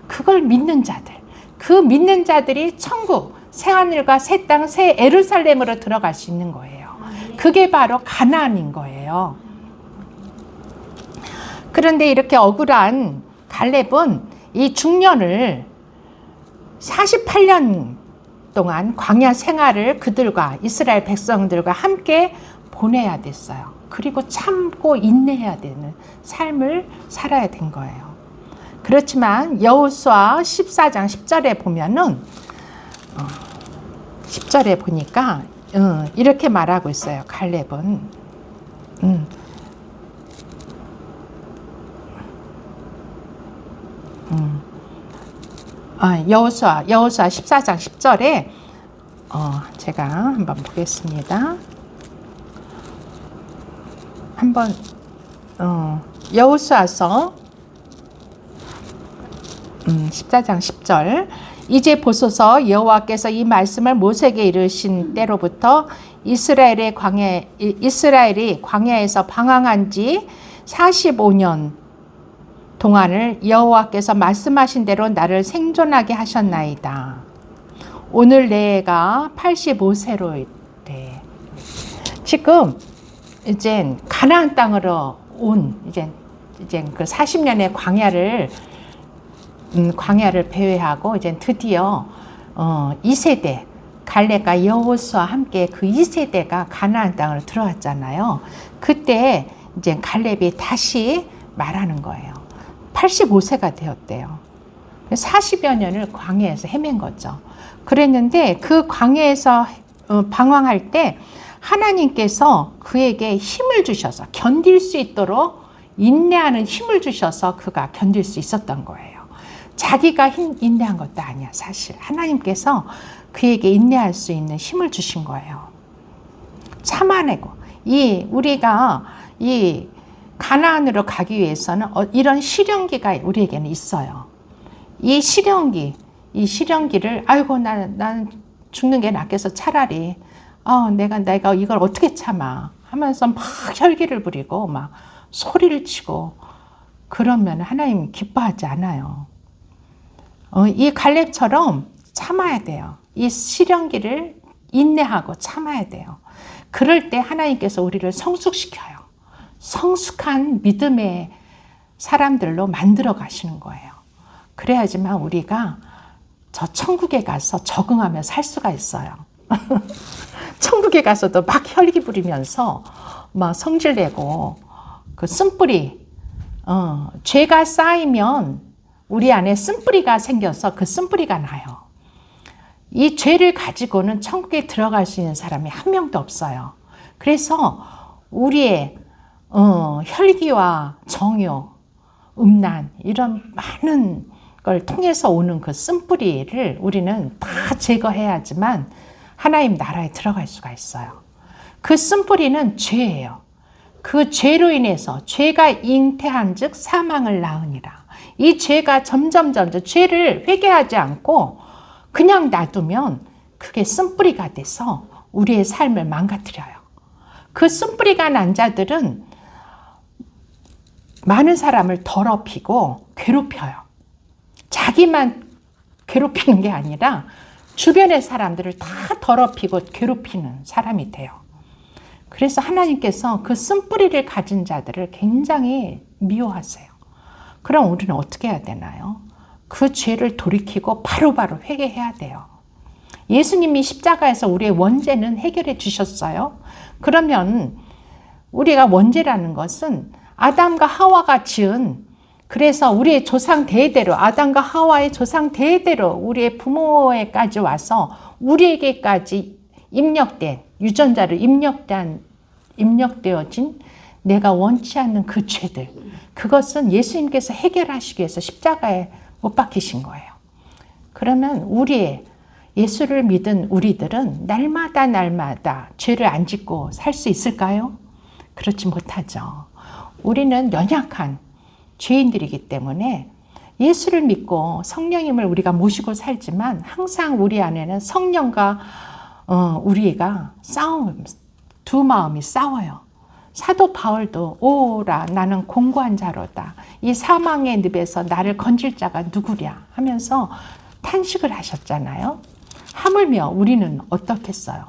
그걸 믿는 자들, 그 믿는 자들이 천국, 새하늘과 새 땅, 새 예루살렘으로 들어갈 수 있는 거예요. 그게 바로 가나안인 거예요. 그런데 이렇게 억울한 갈렙은 이 중년을 48년 동안 광야 생활을 그들과 이스라엘 백성들과 함께 보내야 됐어요. 그리고 참고 인내해야 되는 삶을 살아야 된 거예요. 그렇지만 여호수아 14장 10절에 보면은 10절에 보니까 이렇게 말하고 있어요. 갈렙은 여호수아 14장 10절에 제가 한번 보겠습니다. 한번 여호수아서 14장 10절 이제 보소서 여호와께서 이 말씀을 모세에게 이르신 때로부터 이스라엘이 광야에서 방황한 지 45년 동안을 여호와께서 말씀하신 대로 나를 생존하게 하셨나이다. 오늘 내가 85세로 돼. 지금 이제 가나안 땅으로 온 이제 그 40년의 광야를 배회하고 이제 드디어 2세대 갈렙과 여호수아와 함께 그 2세대가 가나안 땅으로 들어왔잖아요. 그때 이제 갈렙이 다시 말하는 거예요. 85세가 되었대요. 40여 년을 광야에서 헤맨 거죠. 그랬는데 그 광야에서 방황할 때 하나님께서 그에게 힘을 주셔서 견딜 수 있도록 인내하는 힘을 주셔서 그가 견딜 수 있었던 거예요. 자기가 인내한 것도 아니야. 사실 하나님께서 그에게 인내할 수 있는 힘을 주신 거예요. 참아내고 우리가 이 가나안으로 가기 위해서는 이런 시련기가 우리에게는 있어요. 이 시련기를 아이고 난 죽는 게 낫겠어. 차라리 내가 이걸 어떻게 참아 하면서 막 혈기를 부리고 막 소리를 치고 그러면 하나님 기뻐하지 않아요. 이 갈렙처럼 참아야 돼요. 이 시련기를 인내하고 참아야 돼요. 그럴 때 하나님께서 우리를 성숙시켜요. 성숙한 믿음의 사람들로 만들어 가시는 거예요. 그래야지만 우리가 저 천국에 가서 적응하며 살 수가 있어요. 천국에 가서도 막 혈기 부리면서 막 성질내고 그 쓴뿌리, 죄가 쌓이면 우리 안에 쓴뿌리가 생겨서 그 쓴뿌리가 나요. 이 죄를 가지고는 천국에 들어갈 수 있는 사람이 한 명도 없어요. 그래서 우리의 혈기와 정욕, 음란 이런 많은 걸 통해서 오는 그 쓴뿌리를 우리는 다 제거해야지만 하나님 나라에 들어갈 수가 있어요. 그 쓴뿌리는 죄예요. 그 죄로 인해서 죄가 잉태한 즉 사망을 낳으니라. 이 죄가 점점 죄를 회개하지 않고 그냥 놔두면 그게 쓴뿌리가 돼서 우리의 삶을 망가뜨려요. 그 쓴뿌리가 난 자들은 많은 사람을 더럽히고 괴롭혀요. 자기만 괴롭히는 게 아니라 주변의 사람들을 다 더럽히고 괴롭히는 사람이 돼요. 그래서 하나님께서 그 쓴뿌리를 가진 자들을 굉장히 미워하세요. 그럼 우리는 어떻게 해야 되나요? 그 죄를 돌이키고 바로바로 회개해야 돼요. 예수님이 십자가에서 우리의 원죄는 해결해 주셨어요. 그러면 우리가 원죄라는 것은 아담과 하와가 지은, 그래서 우리의 조상 대대로, 아담과 하와의 조상 대대로 우리의 부모에까지 와서 우리에게까지 입력된, 유전자로 입력되어진 내가 원치 않는 그 죄들, 그것은 예수님께서 해결하시기 위해서 십자가에 못 박히신 거예요. 그러면 우리의 예수를 믿은 우리들은 날마다 죄를 안 짓고 살 수 있을까요? 그렇지 못하죠. 우리는 연약한 죄인들이기 때문에 예수를 믿고 성령님을 우리가 모시고 살지만 항상 우리 안에는 성령과 우리가 두 마음이 싸워요. 사도 바울도 오라 나는 공고한 자로다. 이 사망의 늪에서 나를 건질 자가 누구랴 하면서 탄식을 하셨잖아요. 하물며 우리는 어떻겠어요?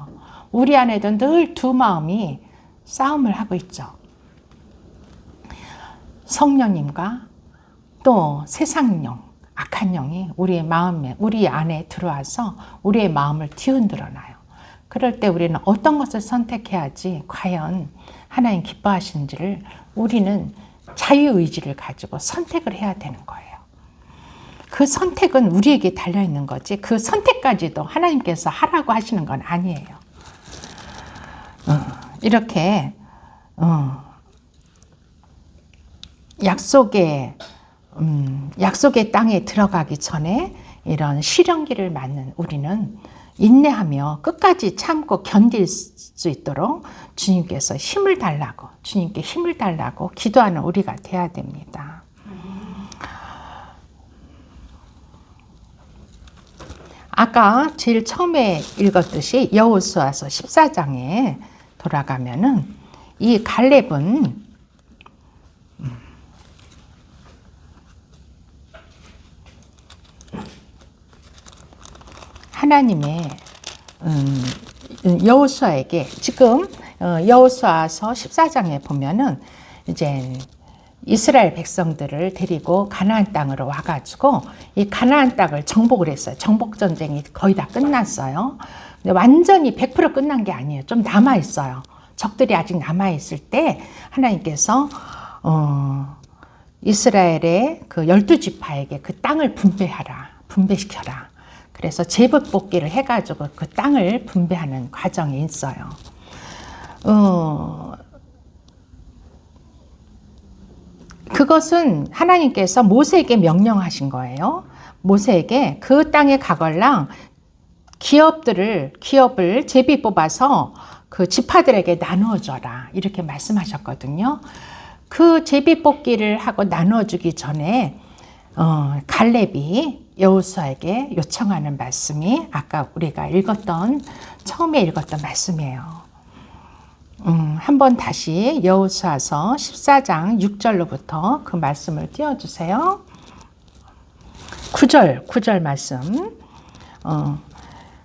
우리 안에도 늘 두 마음이 싸움을 하고 있죠. 성령님과 또 세상령, 악한 영이 우리의 마음에, 우리 안에 들어와서 우리의 마음을 뒤흔들어 놔요. 그럴 때 우리는 어떤 것을 선택해야지 과연 하나님 기뻐하시는지를 우리는 자유의지를 가지고 선택을 해야 되는 거예요. 그 선택은 우리에게 달려있는 거지 그 선택까지도 하나님께서 하라고 하시는 건 아니에요. 이렇게 약속의 땅에 들어가기 전에 이런 시련기를 맞는 우리는 인내하며 끝까지 참고 견딜 수 있도록 주님께서 힘을 달라고, 주님께 힘을 달라고 기도하는 우리가 돼야 됩니다. 아까 제일 처음에 읽었듯이 여호수아서 14장에 돌아가면은 이 갈렙은 하나님의 여호수아에게 지금 여호수아서 14장에 보면은 이제 이스라엘 백성들을 데리고 가나안 땅으로 와가지고 이 가나안 땅을 정복을 했어요. 정복 전쟁이 거의 다 끝났어요. 근데 완전히 100% 끝난 게 아니에요. 좀 남아 있어요. 적들이 아직 남아 있을 때 하나님께서 이스라엘의 그 12지파에게 그 땅을 분배시켜라. 그래서 제법 뽑기를 해가지고 그 땅을 분배하는 과정이 있어요. 그것은 하나님께서 모세에게 명령하신 거예요. 모세에게 그 땅에 가걸랑 기업을 제비 뽑아서 그 지파들에게 나누어 줘라. 이렇게 말씀하셨거든요. 그 제비 뽑기를 하고 나누어 주기 전에 갈렙이 여호수아에게 요청하는 말씀이 아까 우리가 처음에 읽었던 말씀이에요. 한번 다시 여호수아서 14장 6절로부터 그 말씀을 띄워주세요. 9절 말씀.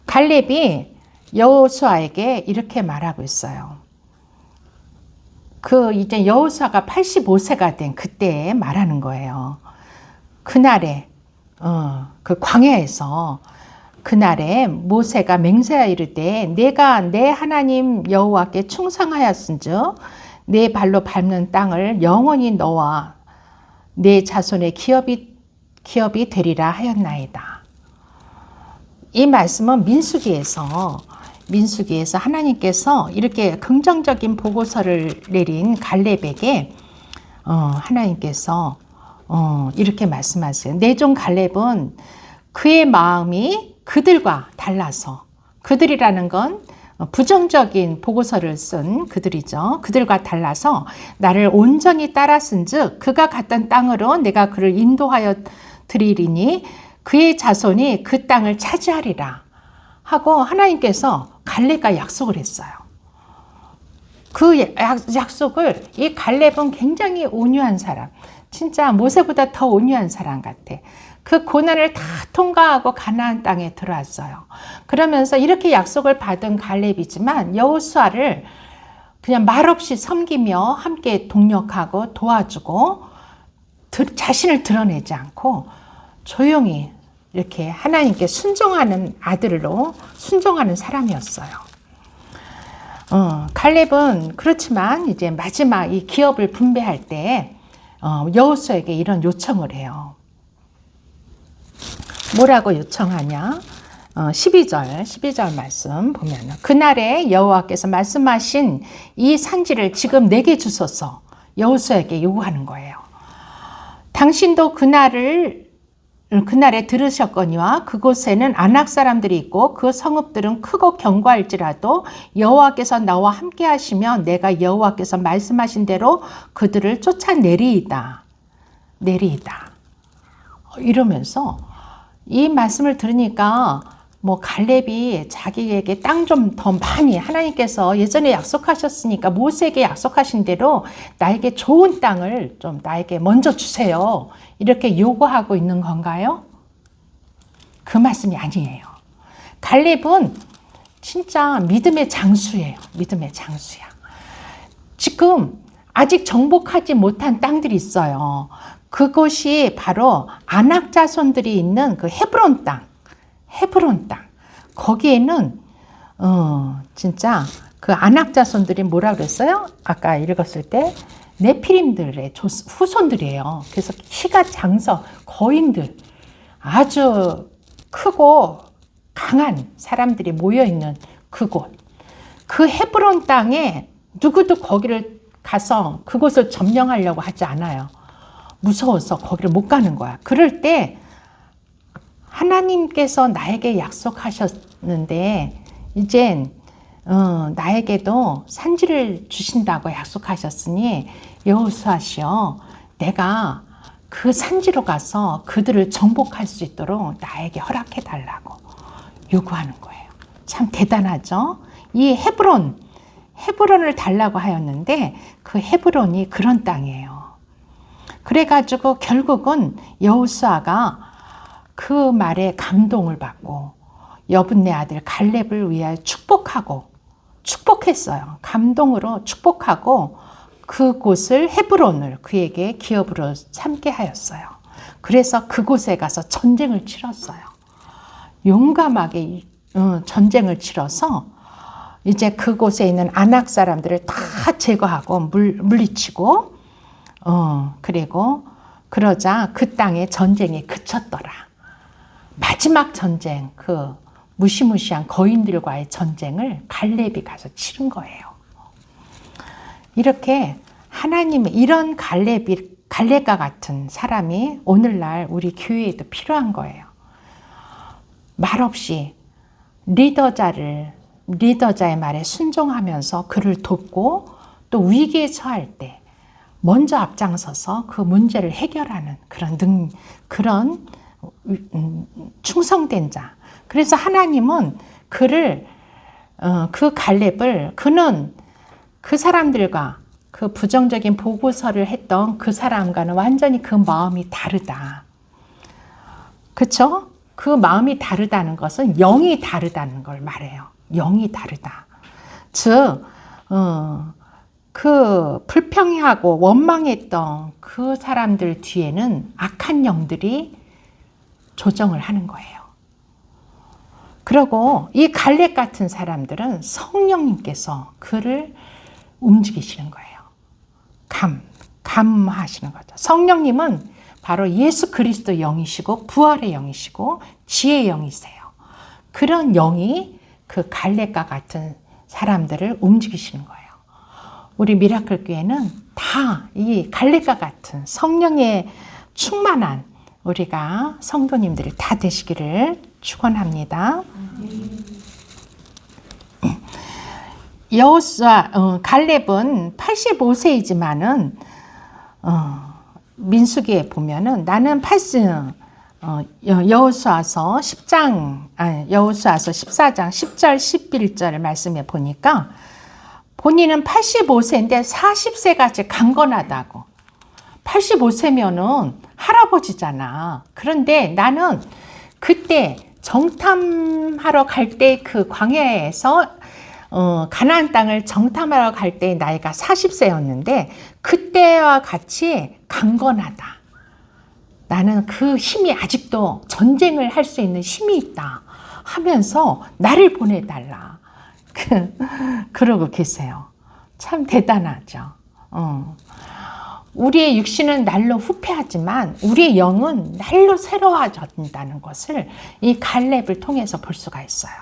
갈렙이 여호수아에게 이렇게 말하고 있어요. 이제 여호수아가 85세가 된 그때에 말하는 거예요. 그날에 그 광야에서 그날에 모세가 맹세하여 이르되 내가 내 하나님 여호와께 충성하였은즉 내 발로 밟는 땅을 영원히 너와 내 자손의 기업이 되리라 하였나이다. 이 말씀은 민수기에서 하나님께서 이렇게 긍정적인 보고서를 내린 갈렙에게 하나님께서 이렇게 말씀하세요. 내 종 갈렙은 그의 마음이 그들과 달라서, 그들이라는 건 부정적인 보고서를 쓴 그들이죠. 그들과 달라서 나를 온전히 따랐은즉 그가 갔던 땅으로 내가 그를 인도하여 드리리니 그의 자손이 그 땅을 차지하리라 하고 하나님께서 갈렙과 약속을 했어요. 그 약속을, 이 갈렙은 굉장히 온유한 사람, 진짜 모세보다 더 온유한 사람 같아. 그 고난을 다 통과하고 가나안 땅에 들어왔어요. 그러면서 이렇게 약속을 받은 갈렙이지만 여호수아를 그냥 말없이 섬기며 함께 동력하고 도와주고 자신을 드러내지 않고 조용히 이렇게 하나님께 순종하는 아들로 순종하는 사람이었어요. 갈렙은 그렇지만 이제 마지막 이 기업을 분배할 때 여호수아에게 이런 요청을 해요. 뭐라고 요청하냐? 12절 말씀 보면 그날에 여호와께서 말씀하신 이 산지를 지금 내게 주소서. 여호수아에게 요구하는 거예요. 당신도 그날에 들으셨거니와 그곳에는 아낙 사람들이 있고 그 성읍들은 크고 견고할지라도 여호와께서 나와 함께 하시면 내가 여호와께서 말씀하신 대로 그들을 쫓아내리이다. 이러면서 이 말씀을 들으니까 뭐 갈렙이 자기에게 땅 좀 더 많이, 하나님께서 예전에 약속하셨으니까 모세에게 약속하신 대로 나에게 좋은 땅을 좀 나에게 먼저 주세요. 이렇게 요구하고 있는 건가요? 그 말씀이 아니에요. 갈렙은 진짜 믿음의 장수예요. 믿음의 장수야. 지금 아직 정복하지 못한 땅들이 있어요. 그곳이 바로 아낙 자손들이 있는 그 헤브론 땅. 거기에는 진짜 그 아낙 자손들이 뭐라 그랬어요? 아까 읽었을 때 네피림들의 후손들이에요. 그래서 키가 장서 거인들, 아주 크고 강한 사람들이 모여 있는 그곳. 그 헤브론 땅에 누구도 거기를 가서 그곳을 점령하려고 하지 않아요. 무서워서 거기를 못 가는 거야. 그럴 때 하나님께서 나에게 약속하셨는데 이젠 나에게도 산지를 주신다고 약속하셨으니 여호수아시여, 내가 그 산지로 가서 그들을 정복할 수 있도록 나에게 허락해 달라고 요구하는 거예요. 참 대단하죠? 이 헤브론을 달라고 하였는데 그 헤브론이 그런 땅이에요. 그래가지고 결국은 여호수아가 그 말에 감동을 받고 여분네 아들 갈렙을 위하여 축복했어요. 감동으로 축복하고 그곳을 헤브론을 그에게 기업으로 삼게 하였어요. 그래서 그곳에 가서 전쟁을 치렀어요. 용감하게 전쟁을 치러서 이제 그곳에 있는 아낙 사람들을 다 제거하고 물리치고 그리고 그러자 그 땅에 전쟁이 그쳤더라. 마지막 전쟁, 그 무시무시한 거인들과의 전쟁을 갈렙이 가서 치른 거예요. 이렇게 하나님의 이런 갈렙과 같은 사람이 오늘날 우리 교회에도 필요한 거예요. 말없이 리더자의 말에 순종하면서 그를 돕고 또 위기에 처할 때 먼저 앞장서서 그 문제를 해결하는 그런 충성된 자. 그래서 하나님은 그 갈렙을, 그는 그 사람들과 그 부정적인 보고서를 했던 그 사람과는 완전히 그 마음이 다르다. 그쵸? 그 마음이 다르다는 것은 영이 다르다는 걸 말해요. 영이 다르다. 즉, 그 불평하고 원망했던 그 사람들 뒤에는 악한 영들이 조정을 하는 거예요. 그리고 이 갈렙 같은 사람들은 성령님께서 그를 움직이시는 거예요. 감하시는 거죠. 성령님은 바로 예수 그리스도 영이시고 부활의 영이시고 지혜의 영이세요. 그런 영이 그 갈렙과 같은 사람들을 움직이시는 거예요. 우리 미라클 교회는 다 이 갈렙과 같은 성령에 충만한 우리가 성도님들이 다 되시기를 축원합니다. 갈렙은 85세이지만은 민수기에 보면은 나는 여호수아서 14장 10절 11절 말씀에 보니까 본인은 85세인데 40세까지 강건하다고. 85세면은 할아버지잖아. 그런데 나는 그때 정탐하러 갈 때 그 광야에서 가나안 땅을 정탐하러 갈 때 나이가 40세였는데 그때와 같이 강건하다. 나는 그 힘이 아직도 전쟁을 할 수 있는 힘이 있다 하면서 나를 보내달라. 그러고 계세요. 참 대단하죠. 우리의 육신은 날로 후패하지만 우리의 영은 날로 새로워진다는 것을 이 갈렙을 통해서 볼 수가 있어요.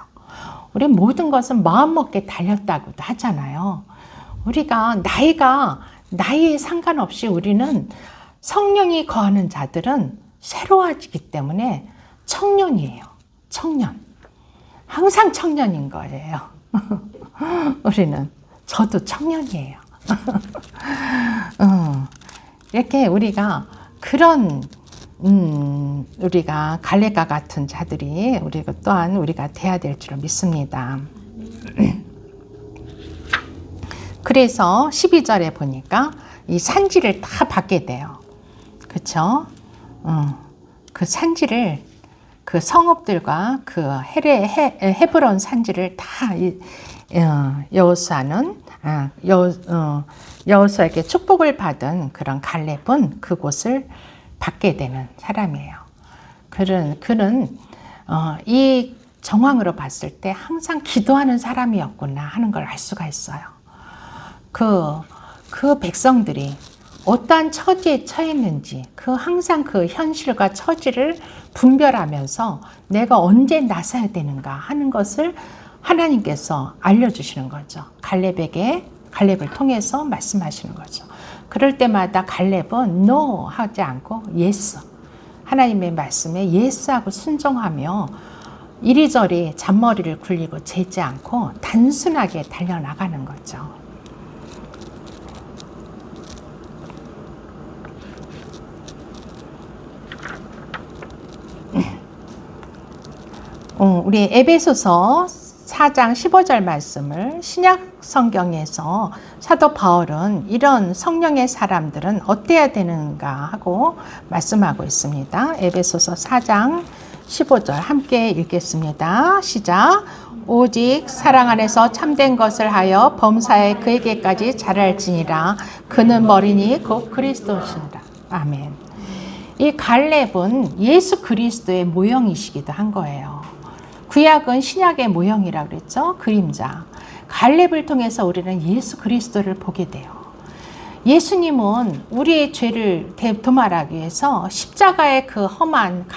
우리 모든 것은 마음먹기에 달렸다고도 하잖아요. 우리가 나이에 상관없이 우리는 성령이 거하는 자들은 새로워지기 때문에 청년이에요. 청년. 항상 청년인 거예요. 우리는. 저도 청년이에요. 이렇게 우리가 그런 우리가 갈렙과 같은 자들이 우리가 또한 우리가 돼야 될 줄 믿습니다. 그래서 12절에 보니까 이 산지를 다 받게 돼요. 그렇죠? 그 산지를 그 성읍들과 그 헤브론 산지를 다 여호수아에게 축복을 받은 그런 갈렙은 그곳을 받게 되는 사람이에요. 그는 이 정황으로 봤을 때 항상 기도하는 사람이었구나 하는 걸 알 수가 있어요. 그 백성들이 어떠한 처지에 처했는지 항상 그 현실과 처지를 분별하면서 내가 언제 나서야 되는가 하는 것을 하나님께서 알려주시는 거죠. 갈렙을 통해서 말씀하시는 거죠. 그럴 때마다 갈렙은 no 하지 않고 yes, 하나님의 말씀에 yes 하고 순종하며 이리저리 잔머리를 굴리고 재지 않고 단순하게 달려나가는 거죠. 우리 에베소서 4장 15절 말씀을 신약 성경에서 사도 바울은 이런 성령의 사람들은 어때야 되는가 하고 말씀하고 있습니다. 에베소서 4장 15절 함께 읽겠습니다. 시작. 오직 사랑 안에서 참된 것을 하여 범사에 그에게까지 자랄지니라. 그는 머리니 곧 그리스도시니라. 아멘. 이 갈렙은 예수 그리스도의 모형이시기도 한 거예요. 구약은 신약의 모형이라고 그랬죠. 그림자. 갈렙을 통해서 우리는 예수 그리스도를 보게 돼요. 예수님은 우리의 죄를 도말하기 위해서 십자가의 그 험한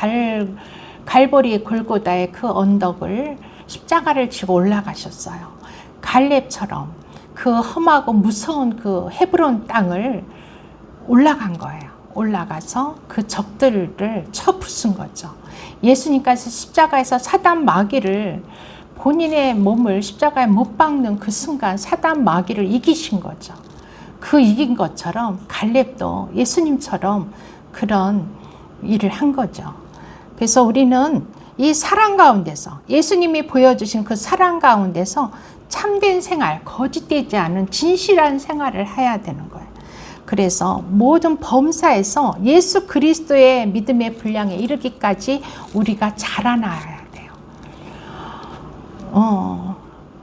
갈보리 골고다의 그 언덕을 십자가를 지고 올라가셨어요. 갈렙처럼 그 험하고 무서운 그 헤브론 땅을 올라간 거예요. 올라가서 그 적들을 쳐부순 거죠. 예수님께서 십자가에서 사단 마귀를 본인의 몸을 십자가에 못 박는 그 순간 사단 마귀를 이기신 거죠. 그 이긴 것처럼 갈렙도 예수님처럼 그런 일을 한 거죠. 그래서 우리는 이 사랑 가운데서 예수님이 보여주신 그 사랑 가운데서 참된 생활, 거짓되지 않은 진실한 생활을 해야 되는 거예요. 그래서 모든 범사에서 예수 그리스도의 믿음의 분량에 이르기까지 우리가 자라나야 돼요.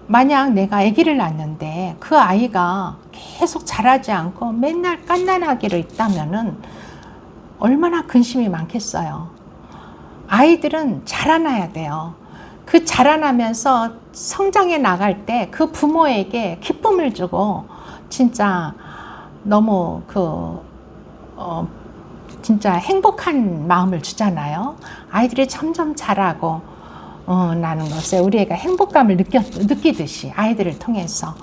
만약 내가 아기를 낳는데 그 아이가 계속 자라지 않고 맨날 갓난아기로 있다면은 얼마나 근심이 많겠어요. 아이들은 자라나야 돼요. 그 자라나면서 성장해 나갈 때 그 부모에게 기쁨을 주고 진짜 너무 진짜 행복한 마음을 주잖아요. 아이들이 점점 자라고 나는 것에 우리 애가 행복감을 느끼듯이 아이들을 통해서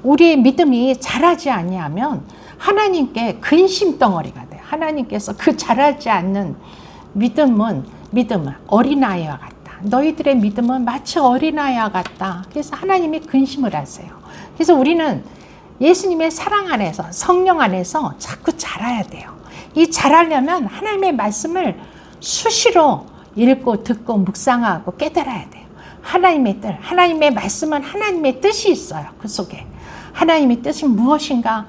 우리의 믿음이 자라지 아니하면 하나님께 근심덩어리가 돼요. 하나님께서 그 자라지 않는 믿음은 어린아이와 같다. 너희들의 믿음은 마치 어린아이와 같다. 그래서 하나님이 근심을 하세요. 그래서 우리는 예수님의 사랑 안에서 성령 안에서 자꾸 자라야 돼요. 이 자라려면 하나님의 말씀을 수시로 읽고 듣고 묵상하고 깨달아야 돼요. 하나님의 뜻, 하나님의 말씀은 하나님의 뜻이 있어요. 그 속에 하나님의 뜻이 무엇인가,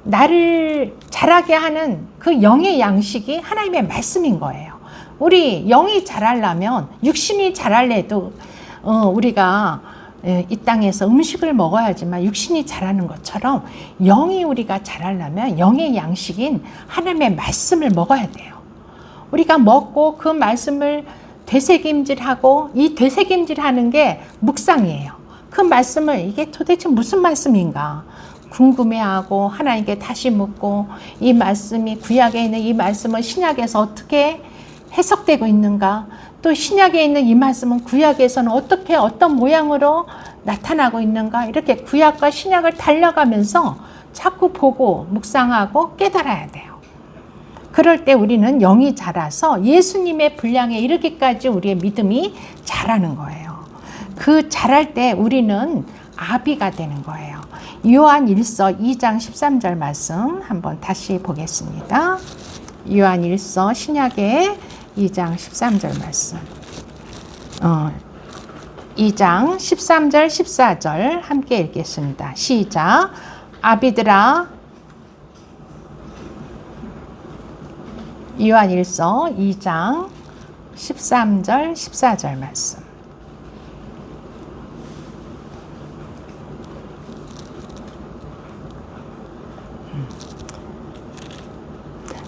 나를 자라게 하는 그 영의 양식이 하나님의 말씀인 거예요. 우리 영이 자라려면 육신이 자랄래도 우리가 이 땅에서 음식을 먹어야지만 육신이 자라는 것처럼 영이 우리가 자라려면 영의 양식인 하나님의 말씀을 먹어야 돼요. 우리가 먹고 그 말씀을 되새김질하고, 이 되새김질하는 게 묵상이에요. 그 말씀을 이게 도대체 무슨 말씀인가 궁금해하고 하나님께 다시 묻고, 이 말씀이 구약에 있는 이 말씀은 신약에서 어떻게 해석되고 있는가, 또 신약에 있는 이 말씀은 구약에서는 어떻게 어떤 모양으로 나타나고 있는가, 이렇게 구약과 신약을 달려가면서 자꾸 보고 묵상하고 깨달아야 돼요. 그럴 때 우리는 영이 자라서 예수님의 분량에 이르기까지 우리의 믿음이 자라는 거예요. 그 자랄 때 우리는 아비가 되는 거예요. 요한 1서 2장 13절 말씀 한번 다시 보겠습니다. 요한 1서 신약의 2장 13절 말씀. 2장 13절 14절 함께 읽겠습니다. 시작. 아비들아, 요한 1서 2장 13절 14절 말씀.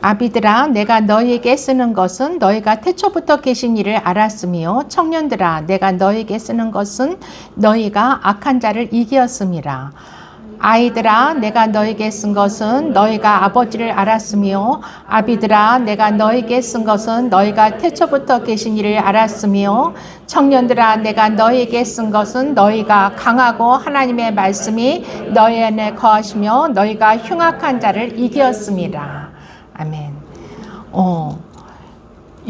아비들아, 내가 너희에게 쓰는 것은 너희가 태초부터 계신 이를 알았으며, 청년들아, 내가 너희에게 쓰는 것은 너희가 악한 자를 이기었음이라. 아이들아, 내가 너희에게 쓴 것은 너희가 아버지를 알았으며, 아비들아, 내가 너희에게 쓴 것은 너희가 태초부터 계신 이를 알았으며, 청년들아, 내가 너희에게 쓴 것은 너희가 강하고 하나님의 말씀이 너희 안에 거하시며 너희가 흉악한 자를 이기었음이라. 아멘.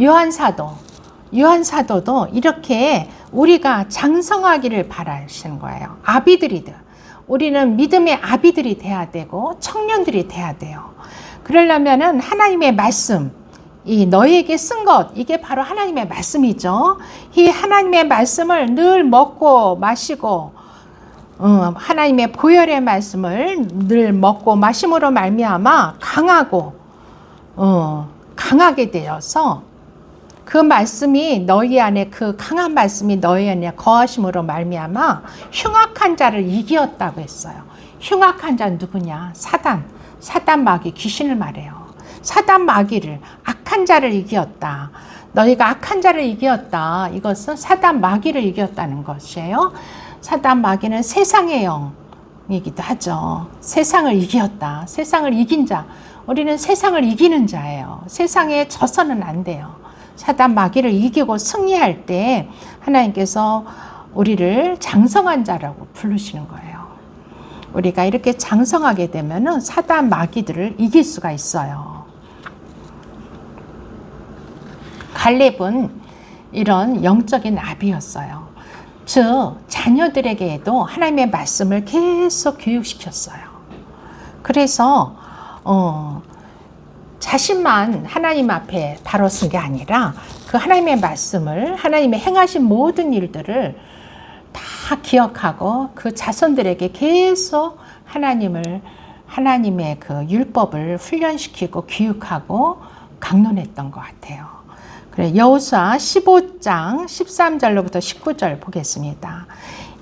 요한 사도도 이렇게 우리가 장성하기를 바라시는 거예요. 아비들이든 우리는 믿음의 아비들이 돼야 되고 청년들이 돼야 돼요. 그러려면은 하나님의 말씀, 이 너희에게 쓴 것, 이게 바로 하나님의 말씀이죠. 이 하나님의 말씀을 늘 먹고 마시고, 하나님의 보혈의 말씀을 늘 먹고 마심으로 말미암아 강하게 되어서 그 말씀이 너희 안에, 그 강한 말씀이 너희 안에 거하심으로 말미암아 흉악한 자를 이기었다고 했어요. 흉악한 자는 누구냐? 사단 마귀, 귀신을 말해요. 사단 마귀를, 악한 자를 이기었다. 너희가 악한 자를 이기었다. 이것은 사단 마귀를 이겼다는 것이에요. 사단 마귀는 세상의 영이기도 하죠. 세상을 이기었다. 세상을 이긴 자. 우리는 세상을 이기는 자예요. 세상에 져서는 안 돼요. 사단 마귀를 이기고 승리할 때 하나님께서 우리를 장성한 자라고 부르시는 거예요. 우리가 이렇게 장성하게 되면은 사단 마귀들을 이길 수가 있어요. 갈렙은 이런 영적인 아비였어요. 즉 자녀들에게도 하나님의 말씀을 계속 교육시켰어요. 그래서 자신만 하나님 앞에 바로 쓴 게 아니라 그 하나님의 말씀을, 하나님의 행하신 모든 일들을 다 기억하고 그 자손들에게 계속 하나님을 하나님의 그 율법을 훈련시키고 교육하고 강론했던 것 같아요. 그래, 여호수아 15장 13절로부터 19절 보겠습니다.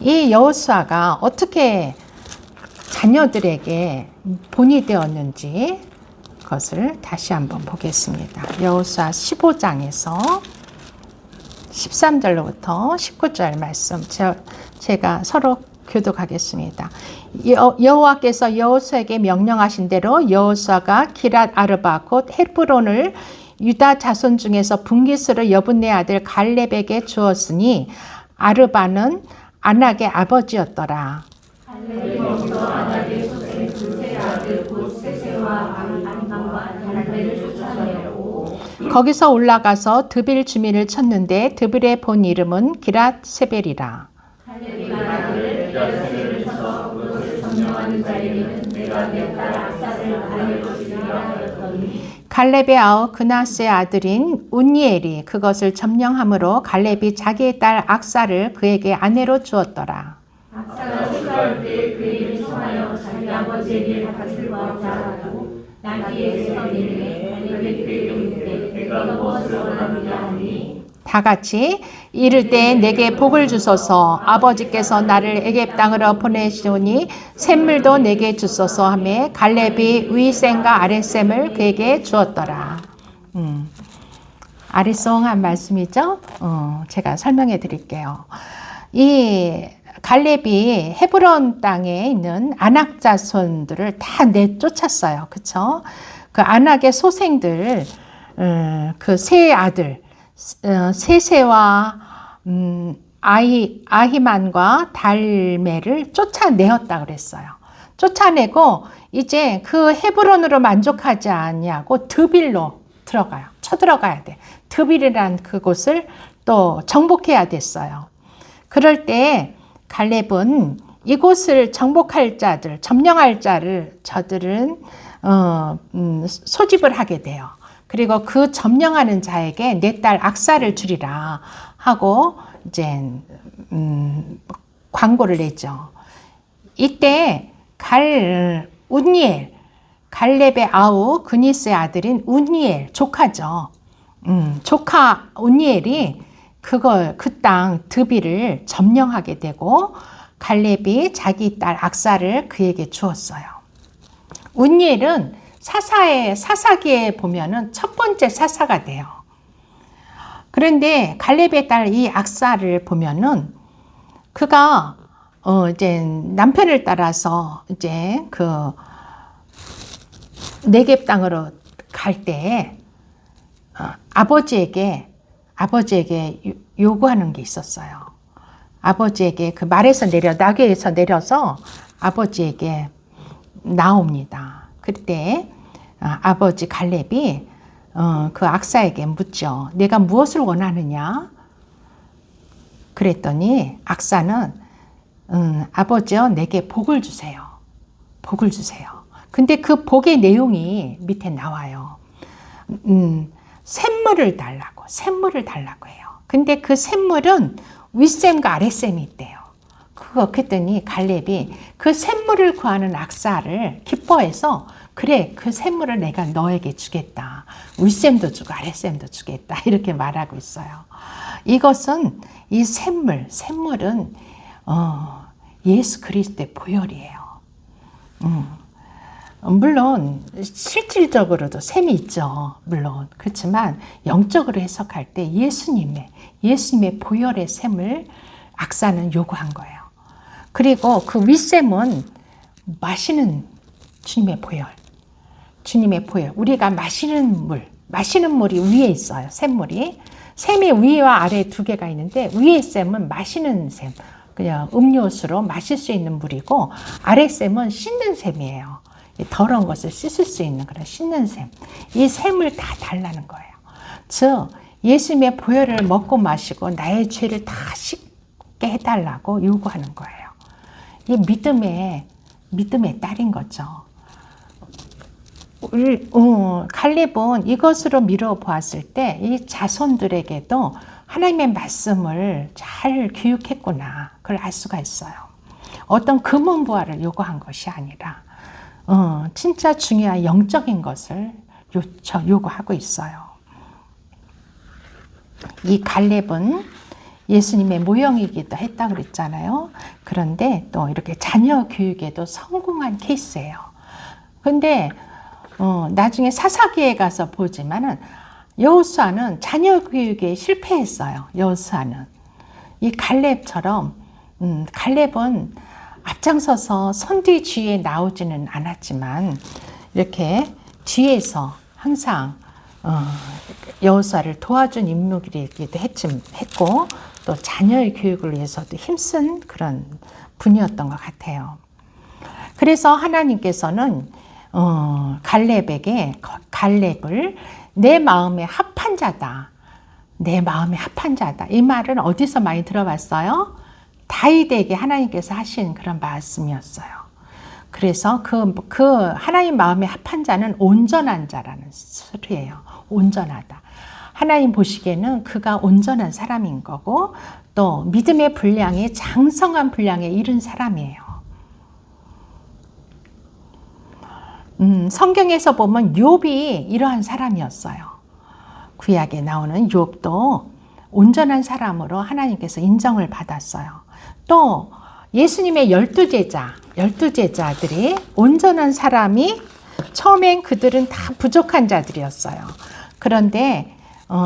이 여호수아가 어떻게 자녀들에게 본이 되었는지 그것을 다시 한번 보겠습니다. 여호수아 15장에서 13절로부터 19절 말씀 제가 서로 교독하겠습니다. 여호와께서 여호수아에게 명령하신 대로 여호수아가 기랏 아르바 곧 헤브론을 유다 자손 중에서 분깃으로 여분네 아들 갈렙에게 주었으니 아르바는 아낙의 아버지였더라. 갈렙이 먼저 아낙의 소생 둘째 아들 곧 세세와 암간과 갈렙을 쫓아내었고 거기서 올라가서 드빌 주민을 쳤는데 드빌의 본 이름은 기랏세벨이라. 갈렙이 아들을 기랏세벨을 쳐서 그것을 점령하는 자에게는 내가 내 딸 악사를 알려주리라 하였더니 갈렙의 아우 그나스의 아들인 운니엘이 그것을 점령함으로 갈렙이 자기의 딸 악사를 그에게 아내로 주었더라. 악사가 출가할 때 그에게 청하여 자기 아버지에게 가출과 자라고 나귀에서 내리매 갈렙에게 이르되 내가 무엇을 원하느냐 하니 다 같이 이를 때 내게 복을 주소서. 아버지께서 나를 애굽 땅으로 보내시오니 샘물도 내게 주소서 하며 갈렙이 위셈과 아랫셈을 그에게 주었더라. 아리송한 말씀이죠. 제가 설명해 드릴게요. 이 갈렙이 헤브론 땅에 있는 아낙 자손들을 다 내쫓았어요. 그쵸? 그 아낙의 소생들, 그 세 아들, 세세와 아히만과 달메를 쫓아내었다 그랬어요. 쫓아내고 이제 그 헤브론으로 만족하지 않냐고 드빌로 들어가요. 쳐들어가야 돼. 드빌이란 그곳을 또 정복해야 됐어요. 그럴 때 갈렙은 이곳을 정복할 자들, 점령할 자를 저들은 소집을 하게 돼요. 그리고 그 점령하는 자에게 내 딸 악사를 주리라 하고 이제 광고를 내죠. 이때 운니엘, 갈렙의 아우 그니스의 아들인 운니엘 조카죠. 조카 운니엘이 그 땅 드빌을 점령하게 되고 갈렙이 자기 딸 악사를 그에게 주었어요. 운니엘은 사사기에 보면은 첫 번째 사사가 돼요. 그런데 갈렙의 딸 이 악사를 보면은 그가 이제 남편을 따라서 이제 그 네겝 땅으로 갈 때 아버지에게 요구하는 게 있었어요. 아버지에게 그 말에서 나귀에서 내려서 아버지에게 나옵니다. 그때 아버지 갈렙이 그 악사에게 묻죠. 내가 무엇을 원하느냐? 그랬더니 악사는 아버지여 내게 복을 주세요. 복을 주세요. 근데 그 복의 내용이 밑에 나와요. 샘물을 달라고 해요. 근데 그 샘물은 윗샘과 아랫샘이 있대요. 그랬더니 갈렙이 그 샘물을 구하는 악사를 기뻐해서 그래 그 샘물을 내가 너에게 주겠다. 윗샘도 주고 아랫샘도 주겠다. 이렇게 말하고 있어요. 이것은 이 샘물은 예수 그리스도의 보혈이에요. 물론 실질적으로도 샘이 있죠. 물론 그렇지만 영적으로 해석할 때 예수님의 보혈의 샘을 악사는 요구한 거예요. 그리고 그 윗샘은 마시는 주님의 보혈. 우리가 마시는 물이 위에 있어요. 샘물이. 샘이 위와 아래 두 개가 있는데 위의 샘은 마시는 샘, 그냥 음료수로 마실 수 있는 물이고 아래 샘은 씻는 샘이에요. 더러운 것을 씻을 수 있는 그런 씻는 샘. 이 샘을 다 달라는 거예요. 즉 예수님의 보혈을 먹고 마시고 나의 죄를 다 씻게 해달라고 요구하는 거예요. 이 믿음의 딸인 거죠. 갈렙은 이것으로 미뤄 보았을 때 이 자손들에게도 하나님의 말씀을 잘 교육했구나. 그걸 알 수가 있어요. 어떤 금은부화를 요구한 것이 아니라 진짜 중요한 영적인 것을 요구하고 있어요. 이 갈렙은 예수님의 모형이기도 했다고 그랬잖아요. 그런데 또 이렇게 자녀 교육에도 성공한 케이스예요. 근데 나중에 사사기에 가서 보지만은 여호수아는 자녀 교육에 실패했어요. 여호수아는 이 갈렙처럼 갈렙은 앞장서서 선뒤 주위에 나오지는 않았지만 이렇게 뒤에서 항상 여호수아를 도와준 인물이기도 했고 또 자녀의 교육을 위해서도 힘쓴 그런 분이었던 것 같아요. 그래서 하나님께서는 갈렙을 내 마음에 합한 자다. 내 마음에 합한 자다. 이 말은 어디서 많이 들어봤어요? 다윗에게 하나님께서 하신 그런 말씀이었어요. 그래서 그 하나님 마음에 합한 자는 온전한 자라는 소리예요. 온전하다. 하나님 보시기에는 그가 온전한 사람인 거고 또 믿음의 분량이 장성한 분량에 이른 사람이에요. 성경에서 보면 욥이 이러한 사람이었어요. 구약에 나오는 욥도 온전한 사람으로 하나님께서 인정을 받았어요. 또 예수님의 12제자들이 온전한 사람이 처음엔 그들은 다 부족한 자들이었어요. 그런데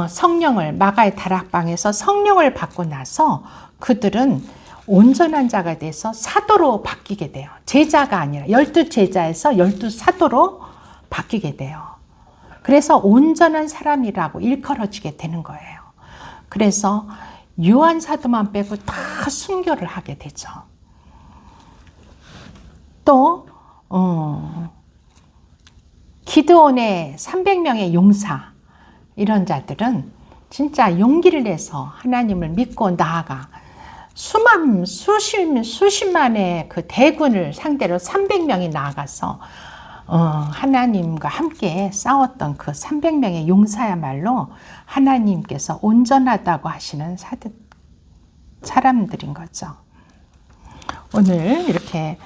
성령을 마가의 다락방에서 성령을 받고 나서 그들은 온전한 자가 돼서 사도로 바뀌게 돼요. 제자가 아니라 12제자에서 12사도로 바뀌게 돼요. 그래서 온전한 사람이라고 일컬어지게 되는 거예요. 그래서 요한 사도만 빼고 다 순교를 하게 되죠. 또 기드온의 300명의 용사 이런 자들은 진짜 용기를 내서 하나님을 믿고 나아가 수십만의 그 대군을 상대로 300명이 나아가서 하나님과 함께 싸웠던 그 300명의 용사야말로 하나님께서 온전하다고 하시는 사람들인 거죠. 오늘 이렇게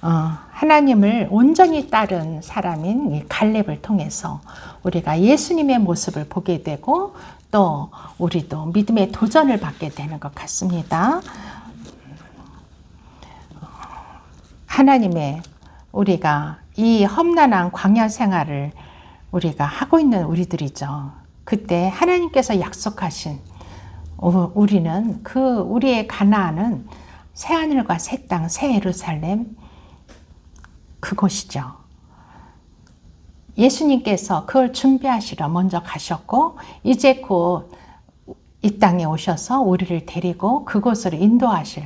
하나님을 온전히 따른 사람인 이 갈렙을 통해서 우리가 예수님의 모습을 보게 되고 또 우리도 믿음의 도전을 받게 되는 것 같습니다. 하나님의 우리가 이 험난한 광야 생활을 우리가 하고 있는 우리들이죠. 그때 하나님께서 약속하신 우리는 우리의 가나안은 새하늘과 새 땅, 새 예루살렘 그곳이죠. 예수님께서 그걸 준비하시러 먼저 가셨고 이제 곧 이 땅에 오셔서 우리를 데리고 그곳으로 인도하실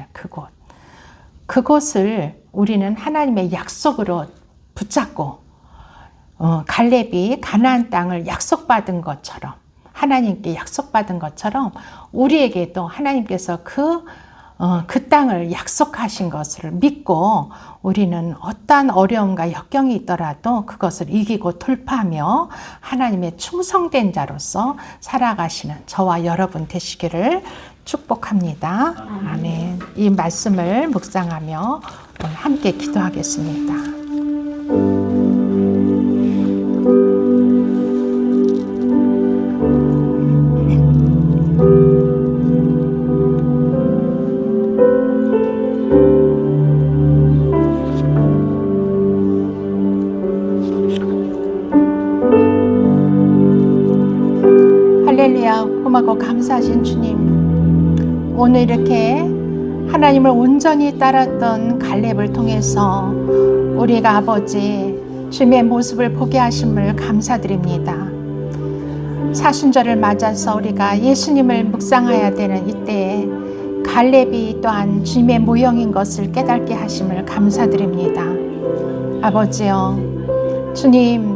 그곳을 우리는 하나님의 약속으로 붙잡고 갈렙이 가나안 땅을 약속받은 것처럼 하나님께 약속받은 것처럼 우리에게도 하나님께서 그 땅을 약속하신 것을 믿고 우리는 어떠한 어려움과 역경이 있더라도 그것을 이기고 돌파하며 하나님의 충성된 자로서 살아가시는 저와 여러분 되시기를 축복합니다. 아멘. 이 말씀을 묵상하며 오늘 함께 기도하겠습니다. 할렐루야, 고맙고 감사하신 주님, 오늘 이렇게 하나님을 온전히 따랐던 갈렙을 통해서 우리가 아버지 주님의 모습을 보게 하심을 감사드립니다. 사순절을 맞아서 우리가 예수님을 묵상해야 되는 이때에 갈렙이 또한 주님의 모형인 것을 깨닫게 하심을 감사드립니다. 아버지여, 주님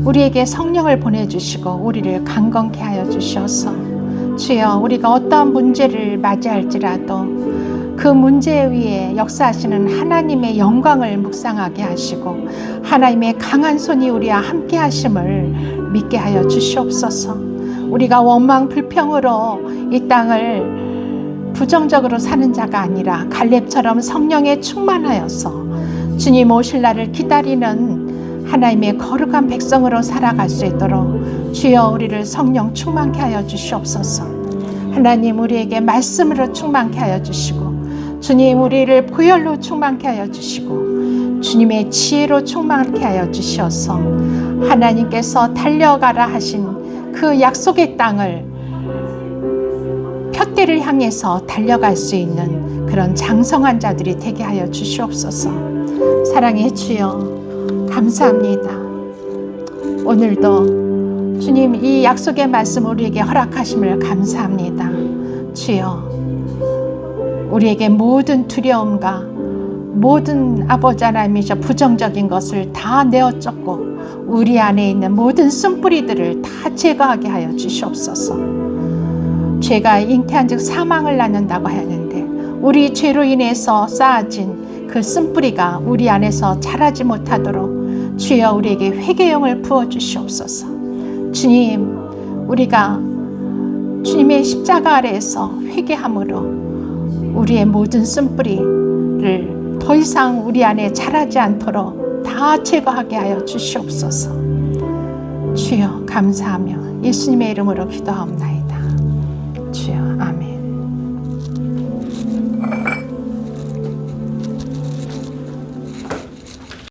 우리에게 성령을 보내주시고 우리를 강건케 하여 주셔서 주여, 우리가 어떠한 문제를 맞이할지라도 그 문제 위에 역사하시는 하나님의 영광을 묵상하게 하시고 하나님의 강한 손이 우리와 함께 하심을 믿게 하여 주시옵소서. 우리가 원망 불평으로 이 땅을 부정적으로 사는 자가 아니라 갈렙처럼 성령에 충만하여서 주님 오실 날을 기다리는 하나님의 거룩한 백성으로 살아갈 수 있도록 주여 우리를 성령 충만케 하여 주시옵소서. 하나님 우리에게 말씀으로 충만케 하여 주시고 주님 우리를 보혈로 충만케 하여 주시고 주님의 지혜로 충만케 하여 주셔서 하나님께서 달려가라 하신 그 약속의 땅을 푯대를 향해서 달려갈 수 있는 그런 장성한 자들이 되게 하여 주시옵소서. 사랑의 주여 감사합니다. 오늘도 주님 이 약속의 말씀 우리에게 허락하심을 감사합니다. 주여 우리에게 모든 두려움과 모든 아버지 하나님이셔 부정적인 것을 다 내어쫓고 우리 안에 있는 모든 쓴뿌리들을 다 제거하게 하여 주시옵소서. 죄가 잉태한 즉 사망을 낳는다고 하는데 우리 죄로 인해서 쌓아진 그 쓴뿌리가 우리 안에서 자라지 못하도록 주여 우리에게 회개용을 부어주시옵소서. 주님 우리가 주님의 십자가 아래에서 회개함으로 우리의 모든 쓴뿌리를 더 이상 우리 안에 자라지 않도록 다 제거하게 하여 주시옵소서. 주여 감사하며 예수님의 이름으로 기도하옵나이다. 주여 아멘.